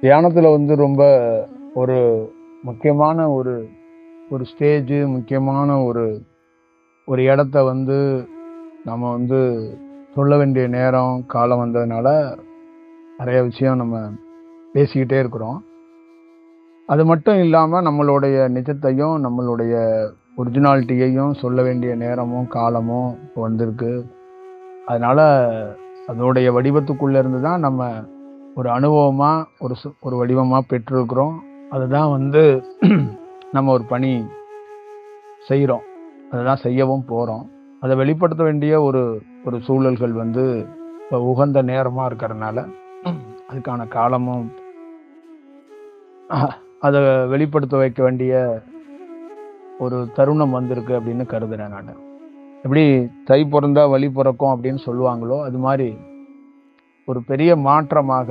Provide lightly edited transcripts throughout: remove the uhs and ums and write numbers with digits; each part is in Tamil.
தியானத்துல ரொம்ப ஒரு முக்கியமான ஒரு ஒரு ஸ்டேஜ், முக்கியமான ஒரு ஒரு இடத்த நம்ம சொல்ல வேண்டிய நேரம் காலம் வந்ததுனால நிறைய விஷயம் நம்ம பேசிக்கிட்டே இருக்கிறோம். அது மட்டும் இல்லாம நம்மளுடைய நிஜத்தையும் நம்மளுடைய ஒரிஜினாலிட்டியையும் சொல்ல வேண்டிய நேரமும் காலமும் இப்போ வந்திருக்கு. அதனால அதோடைய வடிவத்துக்குள்ள இருந்து தான் நம்ம ஒரு அனுபவமா ஒரு வடிவமா பெற்றிருக்கிறோம். அதுதான் நம்ம ஒரு பணி செய்கிறோம், அதுதான் செய்யவும் போகிறோம். அதை வெளிப்படுத்த வேண்டிய ஒரு ஒரு சூழல்கள் இப்போ உகந்த நேரமாக இருக்கிறதுனால அதுக்கான காலமும் அதை வெளிப்படுத்த வைக்க வேண்டிய ஒரு தருணம் வந்திருக்கு அப்படின்னு கருதுறேன் நான். எப்படி தை பிறந்தா வழி பிறக்கும் அப்படின்னு சொல்லுவாங்களோ, அது மாதிரி ஒரு பெரிய மாற்றமாக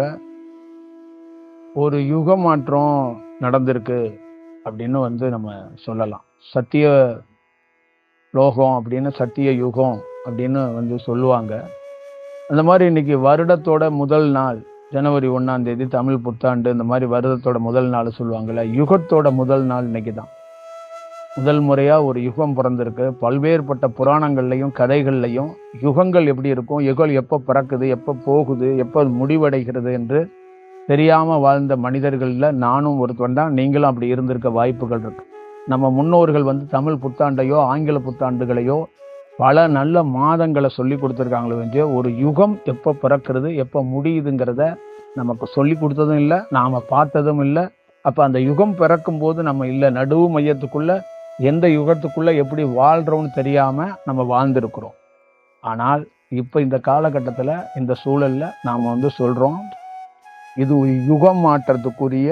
ஒரு யுக மாற்றம் நடந்திருக்கு அப்படின்னு நம்ம சொல்லலாம். சத்திய லோகம் அப்படின்னு, சத்திய யுகம் அப்படின்னு சொல்லுவாங்க. அந்த மாதிரி இன்னைக்கு வருடத்தோட முதல் நாள் ஜனவரி 1ஆம் தேதி தமிழ் புத்தாண்டு. இந்த மாதிரி வருடத்தோட முதல் நாள் சொல்லுவாங்கல்ல, யுகத்தோட முதல் நாள் இன்னைக்கு தான். முதல் முறையா ஒரு யுகம் பிறந்திருக்கு. பல்வேறுபட்ட புராணங்கள்லையும் கதைகள்லையும் யுகங்கள் எப்படி இருக்கும், யுகம் எப்போ பிறக்குது, எப்போ போகுது, எப்போ முடிவடைகிறது என்று தெரியாம வாழ்ந்த மனிதர்கள்ல நானும் ஒருத்தன் தான். நீங்களும் அப்படி இருந்திருக்க வாய்ப்புகள் இருக்கு. நம்ம முன்னோர்கள் தமிழ் புத்தாண்டையோ ஆங்கில புத்தாண்டுகளையோ பல நல்ல மாதங்களை சொல்லி கொடுத்துருக்காங்களே வந்து, ஒரு யுகம் எப்போ பிறக்கிறது எப்போ முடியுதுங்கிறத நமக்கு சொல்லி கொடுத்ததும் இல்லை, நாம பார்த்ததும் இல்லை. அப்போ அந்த யுகம் பிறக்கும் போது நம்ம இல்லை, நடுவு மையத்துக்குள்ள எந்த யுகத்துக்குள்ள எப்படி வாழ்றோம்னு தெரியாம நம்ம வாழ்ந்திருக்கிறோம். ஆனால் இப்போ இந்த காலகட்டத்தில் இந்த சூழல்ல நாம சொல்றோம், இது ஒரு யுகம் மாற்றத்துக்குரிய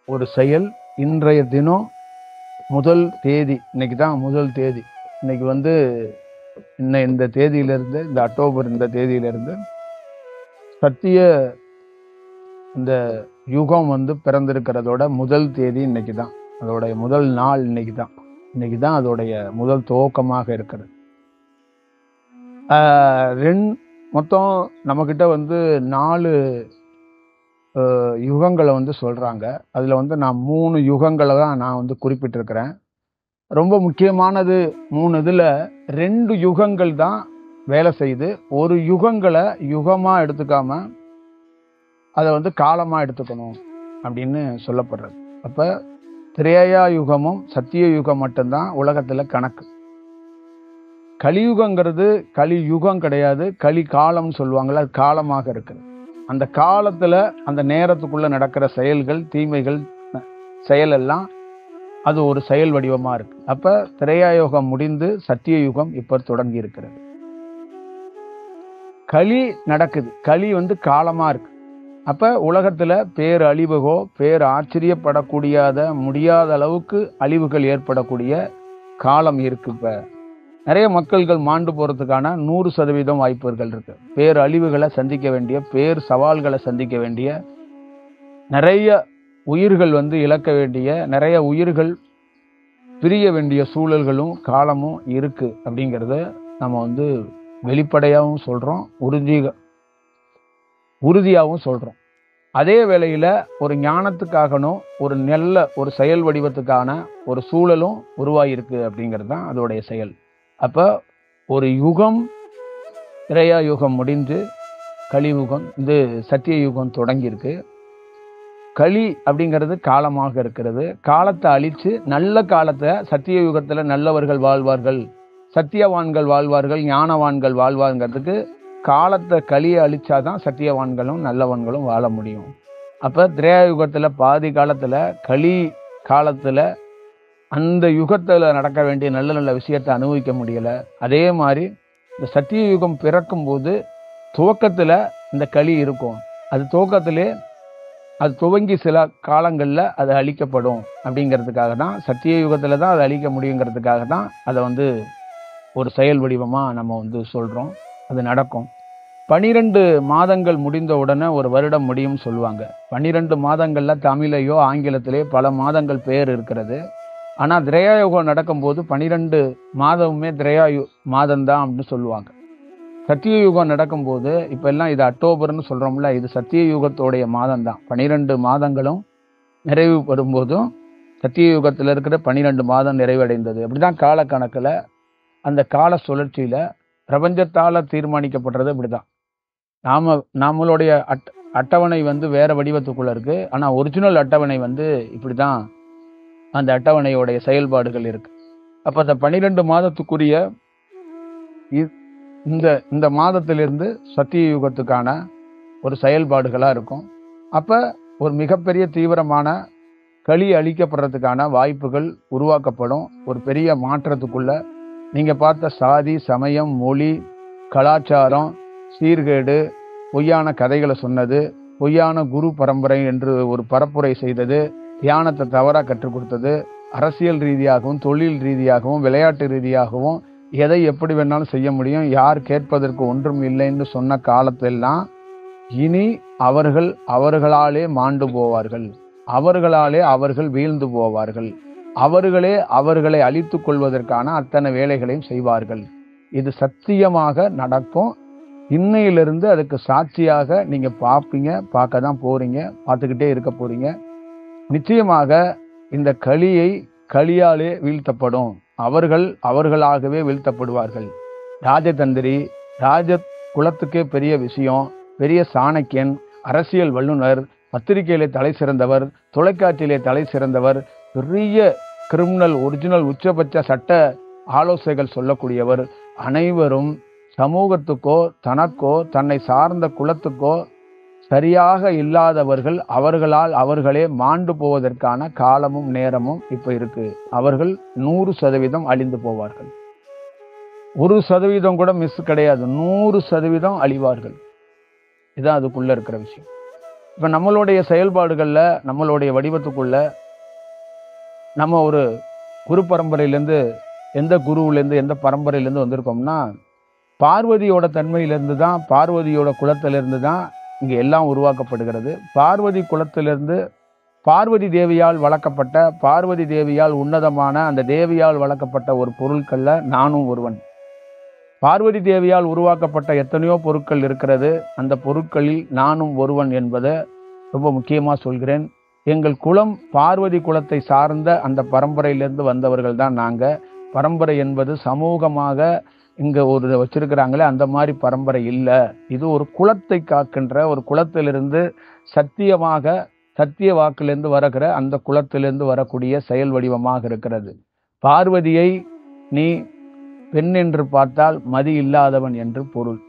ஒரு செயல். இன்றைய தினம் முதல் தேதி, இன்னைக்கு தான் முதல் தேதி. இன்னைக்கு இந்த தேதியிலிருந்து, இந்த அக்டோபர் இந்த தேதியிலிருந்து சத்திய இந்த யுகம் பிறந்திருக்கிறதோட முதல் தேதி இன்னைக்கு தான். அதோடைய முதல் நாள் இன்னைக்கு தான். இன்னைக்கு தான் அதோடைய முதல் துவக்கமாக இருக்கிறது. மொத்தம் நம்மக்கிட்ட 4 யுகங்களை சொல்றாங்க. அதுல நான் 3 யுகங்களை தான் நான் குறிப்பிட்டிருக்கிறேன். ரொம்ப முக்கியமானது 3. இதுல 2 யுகங்கள் தான் வேலை செய்து. ஒரு யுகங்களை யுகமா எடுத்துக்காம அதை காலமா எடுத்துக்கணும் அப்படின்னு சொல்லப்படுறது. அப்ப திரேயா யுகமும் சத்திய யுகம் மட்டும்தான் உலகத்துல கணக்கு. கலியுகங்கிறது கலி யுகம் கிடையாது, கலி காலம்னு சொல்லுவாங்கல்ல, அது காலமாக இருக்குது. அந்த காலத்துல அந்த நேரத்துக்குள்ள நடக்கிற செயல்கள், தீமைகள், செயல் எல்லாம் அது ஒரு செயல் வடிவமா இருக்கு. அப்ப திரேயா யுகம் முடிந்து சத்திய யுகம் இப்ப தொடங்கி இருக்கிறது. களி நடக்குது, களி காலமா இருக்கு. அப்ப உலகத்துல பேர் அழிவுகோ பேர் ஆச்சரியப்படக்கூடியாத முடியாத அளவுக்கு அழிவுகள் ஏற்படக்கூடிய காலம் இருக்கு. இப்ப நிறைய மக்கள்கள் மாண்டு போறதுக்கான 100% வாய்ப்புகள் இருக்கு. பேர் அழிவுகளை சந்திக்க வேண்டிய, பேர் சவால்களை சந்திக்க வேண்டிய, நிறைய உயிர்கள் இழக்க வேண்டிய, நிறைய உயிர்கள் பிரிய வேண்டிய சூழல்களும் காலமும் இருக்கு அப்படிங்கிறத நம்ம வெளிப்படையாகவும் சொல்றோம், உறுதியாகவும் சொல்றோம். அதே வேளையில ஒரு ஞானத்துக்காகணும், ஒரு நல்ல ஒரு செயல் வடிவத்துக்கான ஒரு சூழலும் உருவாயிருக்கு அப்படிங்கிறது தான் அதோடைய செயல். அப்ப ஒரு யுகம், திரேயா யுகம் முடிந்து கலியுகம், சத்திய யுகம் தொடங்கி இருக்கு. களி அப்படிங்கிறது காலமாக இருக்கிறது. காலத்தை அழிச்சு நல்ல காலத்தை, சத்திய யுகத்துல நல்லவர்கள் வாழ்வார்கள், சத்தியவான்கள் வாழ்வார்கள், ஞானவான்கள் வாழ்வாங்கிறதுக்கு காலத்தை களியை அழிச்சாதான் சத்தியவான்களும் நல்லவன்களும் வாழ முடியும். அப்ப திரேயா யுகத்துல பாதி காலத்துல, களி காலத்துல அந்த யுகத்துல நடக்க வேண்டிய நல்ல நல்ல விஷயத்தை அனுபவிக்க முடியல. அதே மாதிரி இந்த சத்திய யுகம் பிறக்கும் போது துவக்கத்துல இந்த களி இருக்கும். அது துவக்கத்திலே அது துவங்கி சில காலங்கள்ல அது அழிக்கப்படும் அப்படிங்கிறதுக்காக தான், சத்திய யுகத்துல தான் அதை அழிக்க முடியுங்கிறதுக்காக தான் அதை ஒரு செயல் வடிவமா நம்ம சொல்றோம். அது நடக்கும். 12 மாதங்கள் முடிந்த உடனே ஒரு வருடம் முடியும் சொல்லுவாங்க. 12 மாதங்கள்ல தமிழையோ ஆங்கிலத்திலேயோ பல மாதங்கள் பேர் இருக்கிறது. ஆனா திரேயா யுகம் நடக்கும்போது 12 மாதமுமே திரேயா மாதம் தான் அப்படின்னு சொல்லுவாங்க. சத்திய யுகம் நடக்கும்போது இப்ப எல்லாம் இது அக்டோபர்னு சொல்றோம்ல, இது சத்திய யுகத்தோடைய மாதம் தான். 12 மாதங்களும் நிறைவு பெறும்போதும் சத்திய யுகத்தில் இருக்கிற 12 மாதம் நிறைவடைந்தது. அப்படிதான் காலக்கணக்கில் அந்த கால சுழற்சியில பிரபஞ்சத்தால தீர்மானிக்கப்படுறது அப்படிதான். நம்மளுடைய அட்டவணை வேற வடிவத்துக்குள்ள இருக்கு. ஆனா ஒரிஜினல் அட்டவணை இப்படிதான் அந்த அட்டவணையோடைய செயல்பாடுகள் இருக்கு. அப்ப அந்த 12 மாதத்துக்குரிய இந்த மாதத்திலிருந்து சத்திய யுகத்துக்கான ஒரு செயல்பாடுகளா இருக்கும். அப்ப ஒரு மிகப்பெரிய தீவிரமான களி அழிக்கப்படுறதுக்கான வாய்ப்புகள் உருவாக்கப்படும். ஒரு பெரிய மாற்றத்துக்குள்ள நீங்க பார்த்த சாதி, சமயம், மொழி, கலாச்சாரம், சீர்கேடு, பொய்யான கதைகளை சொன்னது, பொய்யான குரு பரம்பரை என்று ஒரு பரப்புரை செய்தது, தியானத்தை தவறா கற்றுக் கொடுத்தது, அரசியல் ரீதியாகவும் தொழில் ரீதியாகவும் விளையாட்டு ரீதியாகவும் எதை எப்படி வேணாலும் செய்ய முடியும், யார் கேட்பதற்கு ஒன்றும் இல்லைன்னு சொன்ன காலத்தெல்லாம் இனி அவர்களாலே மாண்டு போவார்கள், அவர்களாலே அவர்கள் வீழ்ந்து போவார்கள், அவர்களே அவர்களை அழித்துக் கொள்வதற்கான அத்தனை வேலைகளையும் செய்வார்கள். இது சத்தியமாக நடக்கும். இன்னையிலிருந்து அதுக்கு சாட்சியாக நீங்க பார்ப்பீங்க, பார்க்க தான் போறீங்க, பார்த்துக்கிட்டே இருக்க போறீங்க. நிச்சயமாக இந்த களியாலே வீழ்த்தப்படும். அவர்களாகவே வீழ்த்தப்படுவார்கள். ராஜதந்திரி, ராஜ குலத்துக்கே பெரிய விஷயம், பெரிய சாணக்கியன், அரசியல் வல்லுனர், பத்திரிகையிலே தலை சிறந்தவர், தொலைக்காட்சியிலே தலை சிறந்தவர், பெரிய கிரிமினல், ஒரிஜினல் உச்சபட்ச சட்ட ஆலோசனைகள் சொல்லக்கூடியவர், அனைவரும் சமூகத்துக்கோ தனக்கோ தன்னை சார்ந்த குலத்துக்கோ சரியாக இல்லாதவர்கள் அவர்களால் அவர்களே மாண்டு போவதற்கான காலமும் நேரமும் இப்ப இருக்கு. அவர்கள் 100% அழிந்து போவார்கள். 1% கூட மிஸ் கிடையாது, 100% அழிவார்கள். இதுதான் அதுக்குள்ள இருக்கிற விஷயம். இப்ப நம்மளுடைய செயல்பாடுகள்ல, நம்மளுடைய வடிவத்துக்குள்ள நம்ம ஒரு குரு பரம்பரையிலேருந்து, எந்த குருவிலேருந்து எந்த பரம்பரையிலேருந்து வந்திருக்கோம்னா, பார்வதியோட தன்மையிலிருந்து தான், பார்வதியோட குலத்திலிருந்து தான் இங்கே எல்லாம் உருவாக்கப்படுகிறது. பார்வதி குலத்திலிருந்து பார்வதி தேவியால் வளர்க்கப்பட்ட, பார்வதி தேவியால் உன்னதமான அந்த தேவியால் வளர்க்கப்பட்ட ஒரு பொருட்கள்ல நானும் ஒருவன். பார்வதி தேவியால் உருவாக்கப்பட்ட எத்தனையோ பொருட்கள் இருக்கிறது. அந்த பொருட்களில் நானும் ஒருவன் என்பதை ரொம்ப முக்கியமாக சொல்கிறேன். எங்கள் குலம் பார்வதி குலத்தை சார்ந்த அந்த பரம்பரையிலிருந்து வந்தவர்கள் தான் நாங்கள். பரம்பரை என்பது சமூகமாக இங்கே ஒரு வச்சிருக்கிறாங்களே அந்த மாதிரி பரம்பரை இல்லை. இது ஒரு குலத்தை காக்கின்ற, ஒரு குலத்திலிருந்து சத்தியமாக சத்திய வாக்கிலிருந்து வருகிற அந்த குலத்திலிருந்து வரக்கூடிய செயல் வடிவமாக இருக்கிறது. பார்வதியை நீ பெண் என்று பார்த்தால் மதி இல்லாதவன் என்று பொருள்.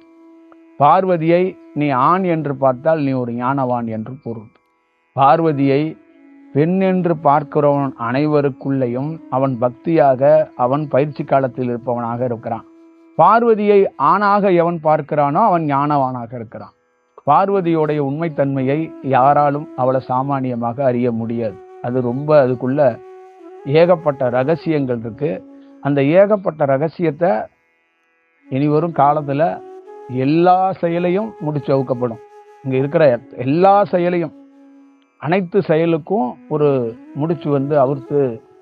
பார்வதியை நீ ஆண் என்று பார்த்தால் நீ ஒரு ஞானவான் என்று பொருள். பார்வதியை பெண் என்று பார்க்கிறவன் அனைவருக்குள்ளேயும் அவன் பக்தியாக, அவன் பயிற்சி காலத்தில் இருப்பவனாக இருக்கிறான். பார்வதியை ஆணாக எவன் பார்க்கிறானோ அவன் ஞானவானாக இருக்கிறான். பார்வதியோடைய உண்மைத்தன்மையை யாராலும் அவளை சாமானியமாக அறிய முடியாது. அது ரொம்ப, அதுக்குள்ள ஏகப்பட்ட ரகசியங்கள் இருக்கு. அந்த ஏகப்பட்ட ரகசியத்தை இனி வரும் காலத்துல எல்லா செயலையும் முடிச்சு அவுக்கப்படும். இங்க இருக்கிற எல்லா செயலையும், அனைத்து செயலுக்கும் ஒரு முடிச்சு அவிர்த்து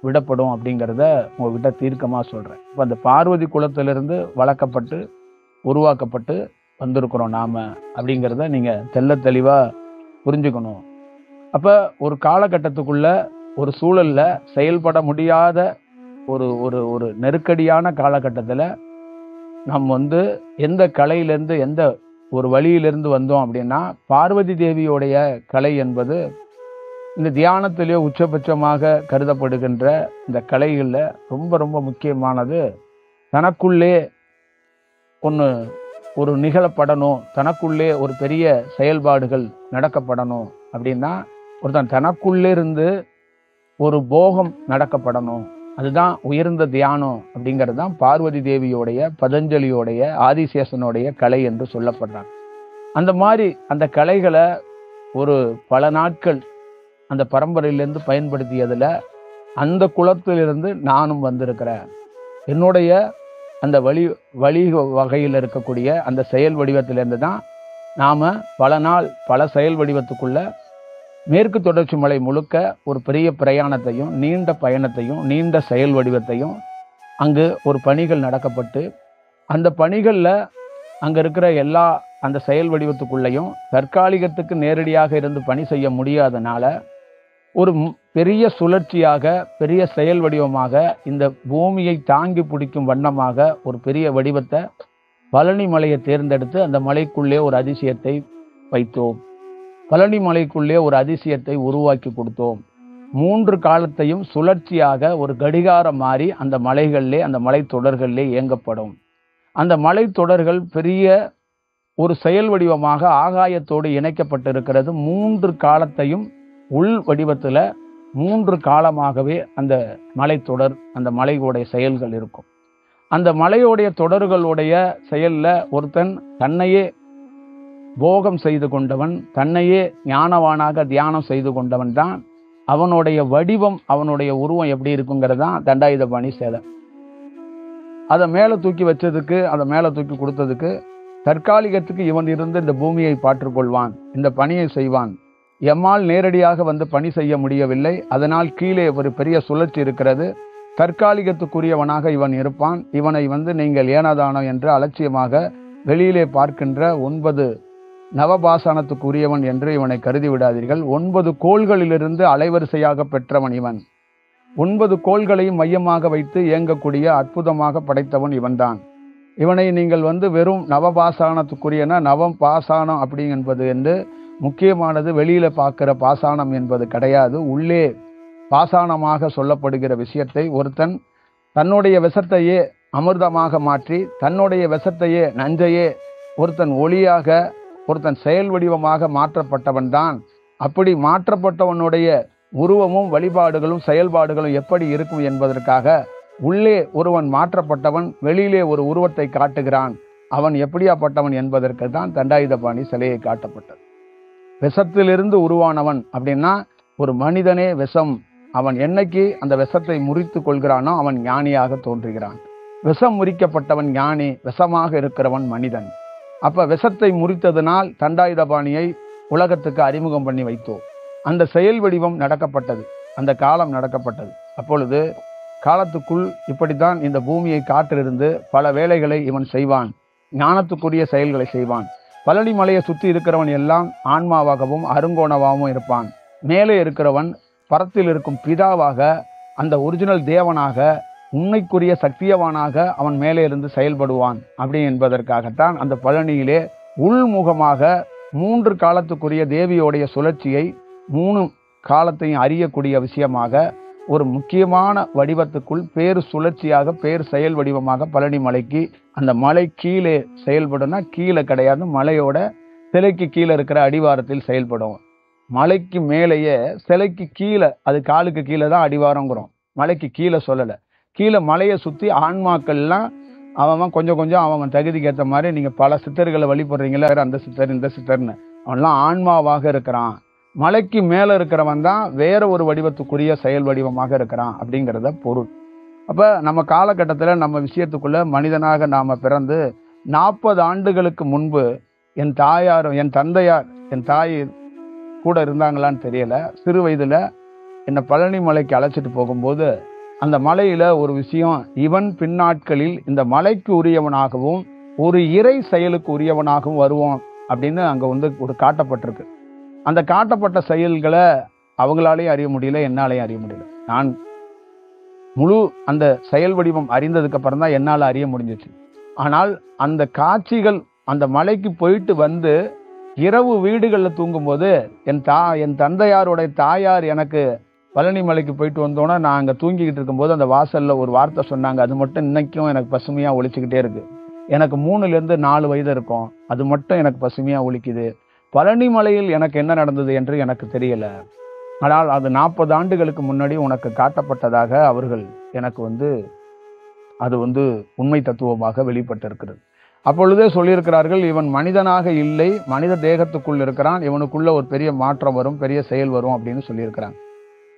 விடப்படும் அப்படிங்கிறத உங்ககிட்ட தீர்க்கமாக சொல்கிறேன். இப்போ அந்த பார்வதி குலத்திலிருந்து வளர்க்கப்பட்டு உருவாக்கப்பட்டு வந்திருக்கிறோம் நாம அப்படிங்கிறத நீங்கள் தெள்ள தெளிவாக புரிஞ்சுக்கணும். அப்போ ஒரு காலகட்டத்துக்குள்ள, ஒரு சூழலில் செயல்பட முடியாத ஒரு ஒரு ஒரு நெருக்கடியான காலகட்டத்தில் நாம் எந்த கலையிலேருந்து, எந்த ஒரு வழியிலிருந்து வந்தோம் அப்படின்னா, பார்வதி தேவியோடைய கலை என்பது இந்த தியானத்திலேயே உச்சபட்சமாக கருதப்படுகின்ற இந்த கலைகளில் ரொம்ப ரொம்ப முக்கியமானது. தனக்குள்ளே ஒரு நிகழப்படணும், தனக்குள்ளே ஒரு பெரிய செயல்பாடுகள் நடக்கப்படணும் அப்படின்னா, ஒருத்தன் தனக்குள்ளே இருந்து ஒரு போகம் நடக்கப்படணும். அதுதான் உயர்ந்த தியானம் அப்படிங்கிறது தான் பார்வதி தேவியோடைய, பதஞ்சலியோடைய, ஆதிசேஷனுடைய கலை என்று சொல்லப்படுறாங்க. அந்த மாதிரி அந்த கலைகளை ஒரு பல நாட்கள் அந்த பரம்பரையிலிருந்து பயன்படுத்தியதில் அந்த குலத்திலிருந்து நானும் வந்திருக்கிறேன். என்னுடைய அந்த வழி வகையில் இருக்கக்கூடிய அந்த செயல் வடிவத்திலிருந்து தான் நாம் பல நாள் பல செயல் வடிவத்துக்குள்ள மேற்கு தொடர்ச்சி மலை முழுக்க ஒரு பெரிய பிரயாணத்தையும், நீண்ட பயணத்தையும், நீண்ட செயல் வடிவத்தையும், அங்கு ஒரு பணிகள் நடக்கப்பட்டு அந்த பணிகளில் அங்க இருக்கிற எல்லா அந்த செயல் வடிவத்துக்குள்ளேயும் தற்காலிகத்துக்கு நேரடியாக இருந்து பணி செய்ய முடியாதனால ஒரு பெரிய சுழற்சியாக, பெரிய செயல் வடிவமாக, இந்த பூமியை தாங்கி பிடிக்கும் வண்ணமாக ஒரு பெரிய வடிவத்தை பழனி மலையை தேர்ந்தெடுத்து அந்த மலைக்குள்ளே ஒரு அதிசயத்தை வைத்தோம். பழனி மலைக்குள்ளே ஒரு அதிசயத்தை உருவாக்கி கொடுத்தோம். 3 காலத்தையும் சுழற்சியாக ஒரு கடிகாரம் மாறி அந்த மலைகளிலே, அந்த மலைத்தொடர்களிலே இயங்கப்படும். அந்த மலைத்தொடர்கள் பெரிய ஒரு செயல் வடிவமாக ஆகாயத்தோடு இணைக்கப்பட்டிருக்கிறது. 3 காலத்தையும் உள் வடிவத்துல 3 காலமாகவே அந்த மலைத்தொடர், அந்த மலையோடைய செயல்கள் இருக்கும். அந்த மலையோடைய தொடர்களுடைய செயல்ல ஒருத்தன் தன்னையே போகம் செய்து கொண்டவன், தன்னையே ஞானவானாக தியானம் செய்து கொண்டவன் தான் அவனுடைய வடிவம், அவனுடைய உருவம் எப்படி இருக்குங்கிறது தான் தண்டாயுதபாணி சேலை. அதை மேலே தூக்கி வச்சதுக்கு, அதை மேலே தூக்கி கொடுத்ததுக்கு, தற்காலிகத்துக்கு இவன் இருந்து இந்த பூமியை பாற்றுக்கொள்வான், இந்த பணியை செய்வான். எம்மால் நேரடியாக வந்து பணி செய்ய முடியவில்லை, அதனால் கீழே ஒரு பெரிய சுழற்சி இருக்கிறது. தற்காலிகத்துக்குரியவனாக இவன் இருப்பான். இவனை நீங்கள் ஏனாதானோ என்று அலட்சியமாக வெளியிலே பார்க்கின்ற 9 நவபாசானத்துக்குரியவன் என்று இவனை கருதி விடாதீர்கள். 9 கோள்களிலிருந்து அலைவரிசையாக பெற்றவன் இவன். 9 கோள்களையும் மையமாக வைத்து இயங்கக்கூடிய அற்புதமாக படைத்தவன் இவன்தான். இவனை நீங்கள் வெறும் நவபாசானத்துக்குரியன, நவம் பாசானம் அப்படி என்பது என்று முக்கியமானது வெளியில பார்க்கிற பாசானம் என்பது கிடையாது. உள்ளே பாசானமாக சொல்லப்படுகிற விஷயத்தை ஒருத்தன் தன்னுடைய விஷத்தையே அமிர்தமாக மாற்றி, தன்னுடைய விஷத்தையே நஞ்சையே ஒருத்தன் ஒளியாக, ஒருத்தன் செயல் வடிவமாக மாற்றப்பட்டவன் தான். அப்படி மாற்றப்பட்டவனுடைய உருவமும் வழிபாடுகளும் செயல்பாடுகளும் எப்படி இருக்கும் என்பதற்காக உள்ளே ஒருவன் மாற்றப்பட்டவன் வெளியிலே ஒரு உருவத்தை காட்டுகிறான். அவன் எப்படியாப்பட்டவன் என்பதற்கு தான் தண்டாயுதபாணி சிலையை காட்டப்பட்டது. விஷத்திலிருந்து உருவானவன் அப்படின்னா ஒரு மனிதனே விஷம். அவன் என்னைக்கு அந்த விஷத்தை முறித்து கொள்கிறானோ அவன் ஞானியாக தோன்றுகிறான். விஷம் முறிக்கப்பட்டவன் ஞானி, விஷமாக இருக்கிறவன் மனிதன். அப்ப விஷத்தை முறித்ததனால் தண்டாயுதபாணியை உலகத்துக்கு அறிமுகம் பண்ணி வைத்தோம். அந்த செயல் வடிவம் நடக்கப்பட்டது, அந்த காலம் நடக்கப்பட்டது. அப்பொழுது காலத்துக்குள் இப்படித்தான் இந்த பூமியை காற்றிலிருந்து பல வேலைகளை இவன் செய்வான், ஞானத்துக்குரிய செயல்களை செய்வான். பழனி மலையை சுற்றி இருக்கிறவன் எல்லாம் ஆன்மாவாகவும் அருங்கோணவாகவும் இருப்பான். மேலே இருக்கிறவன் பரத்தில் இருக்கும் பிதாவாக, அந்த ஒரிஜினல் தேவனாக, உண்மைக்குரிய சக்தியவானாக அவன் மேலே இருந்து செயல்படுவான். அப்படி என்பதற்காகத்தான் அந்த பழனியிலே உள்முகமாக 3 காலத்துக்குரிய தேவியோடைய சுழற்சியை 3 காலத்தையும் அறியக்கூடிய விஷயமாக ஒரு முக்கியமான வடிவத்துக்குள் பேர் சுழற்சியாக, பேர் செயல் வடிவமாக பழனி மலைக்கு, அந்த மலை கீழே செயல்படும்னா கீழே கிடையாது, மலையோட சிலைக்கு கீழே இருக்கிற அடிவாரத்தில் செயல்படும். மலைக்கு மேலேயே சிலைக்கு கீழே, அது காலுக்கு கீழே தான் அடிவாரங்கிறோம், மலைக்கு கீழே சொல்லலை. கீழே மலையை சுற்றி ஆன்மாக்கள்லாம் அவன் கொஞ்சம் கொஞ்சம் அவன் தகுதிக்கு ஏற்ற மாதிரி, நீங்கள் பல சித்தர்களை வழிபடுறீங்களா, அந்த சித்தர் இந்த சித்தர்னு, அவன்லாம் ஆன்மாவாக இருக்கிறான். மலைக்கு மேலே இருக்கிறவன் தான் வேற ஒரு வடிவத்துக்குரிய செயல் வடிவமாக இருக்கிறான் அப்படிங்கிறத பொருள். அப்போ நம்ம காலகட்டத்தில் நம்ம விஷயத்துக்குள்ள மனிதனாக நாம் பிறந்து 40 ஆண்டுகளுக்கு முன்பு என் தந்தையார், என் தாய் கூட இருந்தாங்களான்னு தெரியல, சிறு வயதில் என்னை பழனி மலைக்கு அழைச்சிட்டு போகும்போது அந்த மலையில் ஒரு விஷயம், இவன் பின்னாட்களில் இந்த மலைக்கு உரியவனாகவும் ஒரு இறை செயலுக்கு உரியவனாகவும் வருவான் அப்படின்னு அங்கே ஒரு காட்டப்பட்டிருக்கு. அந்த காட்டப்பட்ட செயல்களை அவங்களாலேயும் அறிய முடியல, என்னாலையும் அறிய முடியல. நான் முழு அந்த செயல் வடிவம் அறிந்ததுக்கு அப்புறம் தான் என்னால் அறிய முடிஞ்சிச்சு. ஆனால் அந்த காட்சிகள், அந்த மலைக்கு போயிட்டு இரவு வீடுகளில் தூங்கும்போது என் தந்தையாருடைய தாயார் எனக்கு பழனி மலைக்கு போயிட்டு வந்தோன்னா நான் அங்கே தூங்கிக்கிட்டு இருக்கும்போது அந்த வாசலில் ஒரு வார்த்தை சொன்னாங்க. அது மட்டும் இன்னைக்கும் எனக்கு பசுமையாக ஒழிச்சுக்கிட்டே இருக்கு. எனக்கு 3லேருந்து 4 வயது இருக்கும், அது மட்டும் எனக்கு பசுமையாக ஒழிக்குது. பழனி மலையில் எனக்கு என்ன நடந்தது என்று எனக்கு தெரியல, ஆனால் அது 40 ஆண்டுகளுக்கு முன்னாடி உனக்கு காட்டப்பட்டதாக அவர்கள் எனக்கு அது உண்மை தத்துவமாக வெளிப்பட்டிருக்கிறது. அப்பொழுதே சொல்லியிருக்கிறார்கள், இவன் மனிதனாக இல்லை, மனித தேகத்துக்குள் இருக்கிறான், இவனுக்குள்ள ஒரு பெரிய மாற்றம் வரும், பெரிய செயல் வரும் அப்படின்னு சொல்லியிருக்கிறாங்க.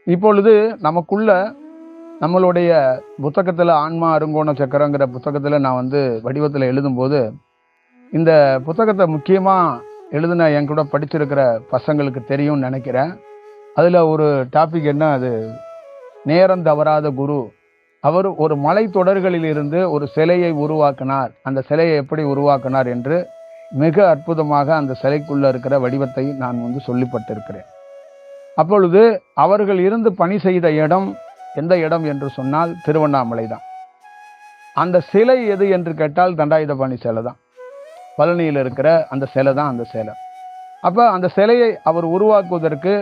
இப்பொழுது நமக்குள்ள நம்மளுடைய புத்தகத்தில் ஆன்மா அருங்கோண சக்கரங்கிற புத்தகத்தில் நான் வடிவத்தில் எழுதும்போது, இந்த புத்தகத்தை முக்கியமாக எழுதுன என் கூட படிச்சிருக்கிற பசங்களுக்கு தெரியும்னு நினைக்கிறேன். அதில் ஒரு டாபிக் என்ன, அது நேரம் தவறாத குரு அவர் ஒரு மலை தொடர்களில் இருந்து ஒரு சிலையை உருவாக்கினார். அந்த சிலையை எப்படி உருவாக்கினார் என்று மிக அற்புதமாக அந்த சிலைக்குள்ள இருக்கிற வடிவத்தை நான் சொல்லிப்பட்டிருக்கிறேன். அப்பொழுது அவர்கள் இருந்து பணி செய்த இடம் எந்த இடம் என்று சொன்னால் திருவண்ணாமலை தான். அந்த சிலை எது என்று கேட்டால் தண்டாயுதபாணி சிலை தான். பழனியில் இருக்கிற அந்த சிலை தான் அந்த சிலை. அப்போ அந்த சிலையை அவர் உருவாக்குவதற்கு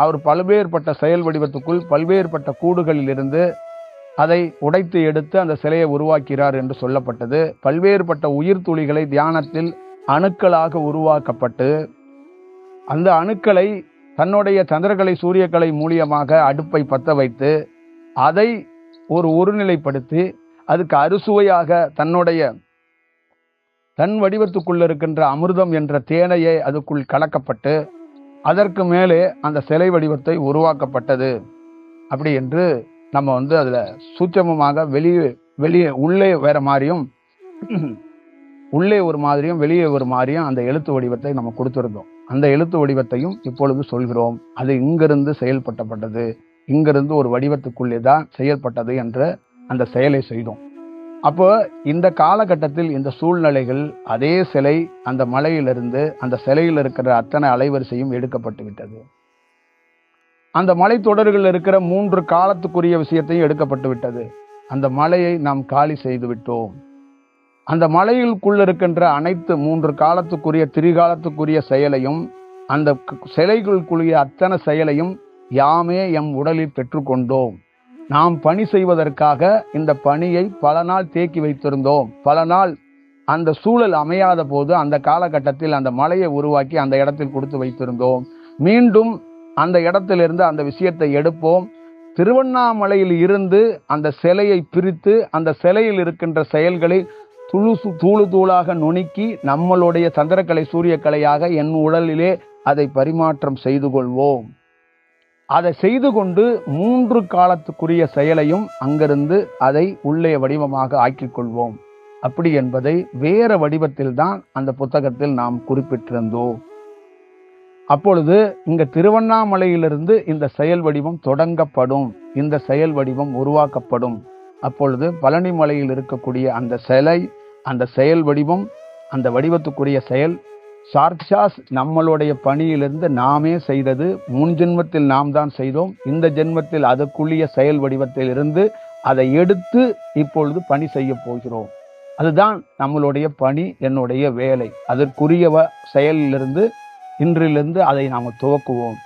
அவர் பல்வேறுபட்ட செயல் வடிவத்துக்குள் பல்வேறுபட்ட கூடுகளில் இருந்து அதை உடைத்து எடுத்து அந்த சிலையை உருவாக்கிறார் என்று சொல்லப்பட்டது. பல்வேறுபட்ட உயிர் துளிகளை தியானத்தில் அணுக்களாக உருவாக்கப்பட்டு அந்த அணுக்களை தன்னுடைய சந்திரகலை சூரியக்கலை மூலியமாக அடுப்பை பற்ற வைத்து அதை ஒரு ஒருநிலைப்படுத்தி அதுக்கு அறுசுவையாக தன் வடிவத்துக்குள் இருக்கின்ற அமிர்தம் என்ற தேனையை அதுக்குள் கலக்கப்பட்டு அதற்கு மேலே அந்த சிலை வடிவத்தை உருவாக்கப்பட்டது. அப்படி என்று நம்ம அதுல சூட்சமமாக வெளியே உள்ளே வேற மாதிரியும் உள்ளே ஒரு மாதிரியும் வெளியே ஒரு மாதிரியும் அந்த எழுத்து வடிவத்தை நம்ம கொடுத்திருந்தோம். அந்த எழுத்து வடிவத்தையும் இப்பொழுது சொல்கிறோம். அது இங்கிருந்து செயல்பட்டப்பட்டது, இங்கிருந்து ஒரு வடிவத்துக்குள்ளே தான் செயல்பட்டது என்ற அந்த செயலை செய்தோம். அப்போ இந்த காலகட்டத்தில் இந்த சூழ்நிலைகள் அதே சிலை அந்த மலையிலிருந்து அந்த சிலையில் இருக்கிற அத்தனை அலைவரிசையும் எடுக்கப்பட்டு விட்டது. அந்த மலை தொடர்கள் இருக்கிற 3 காலத்துக்குரிய விஷயத்தையும் எடுக்கப்பட்டு விட்டது. அந்த மலையை நாம் காலி செய்து விட்டோம். அந்த மலையிற்குள் இருக்கின்ற அனைத்து 3 காலத்துக்குரிய திரிகாலத்துக்குரிய செயலையும் அந்த சிலைகளுக்குரிய அத்தனை செயலையும் யாமே எம் உடலில் பெற்றுக்கொண்டோம். நாம் பணி செய்வதற்காக இந்த பணியை பல நாள் தேக்கி வைத்திருந்தோம். பல நாள் அந்த சூழல் அமையாத போது அந்த காலகட்டத்தில் அந்த மலையை உருவாக்கி அந்த இடத்தில் கொடுத்து வைத்திருந்தோம். மீண்டும் அந்த இடத்திலிருந்து அந்த விஷயத்தை எடுப்போம். திருவண்ணாமலையில் இருந்து அந்த சிலையை பிரித்து அந்த சிலையில் இருக்கின்ற செயல்களை தூளு தூளாக நுணுக்கி நம்மளுடைய சந்திரக்கலை சூரியக்கலையாக என் உடலிலே அதை பரிமாற்றம் செய்து கொள்வோம். அதை செய்து கொண்டு 3 காலத்துக்குரிய செயலையும் அங்கிருந்து அதை உள்ளே வடிவமாக ஆக்கிக் கொள்வோம். அப்படி என்பதை வேற வடிவத்தில் தான் அந்த புத்தகத்தில் நாம் குறிப்பிட்டிருந்தோம். அப்பொழுது இங்க திருவண்ணாமலையிலிருந்து இந்த செயல் வடிவம் தொடங்கப்படும், இந்த செயல் வடிவம் உருவாக்கப்படும். அப்பொழுது பழனி மலையில் இருக்கக்கூடிய அந்த சிலை, அந்த செயல் வடிவம், அந்த வடிவத்துக்குரிய செயல் சார்க்ஷாஸ் நம்மளுடைய பணியிலிருந்து நாமே செய்தது. முன் ஜென்மத்தில் நாம் தான் செய்தோம். இந்த ஜென்மத்தில் அதற்குரிய செயல் வடிவத்தில் இருந்து அதை எடுத்து இப்பொழுது பணி செய்ய போகிறோம். அதுதான் நம்மளுடைய பணி, என்னுடைய வேலை. அதற்குரிய செயலிலிருந்து இன்றிலிருந்து அதை நாம் துவக்குவோம்.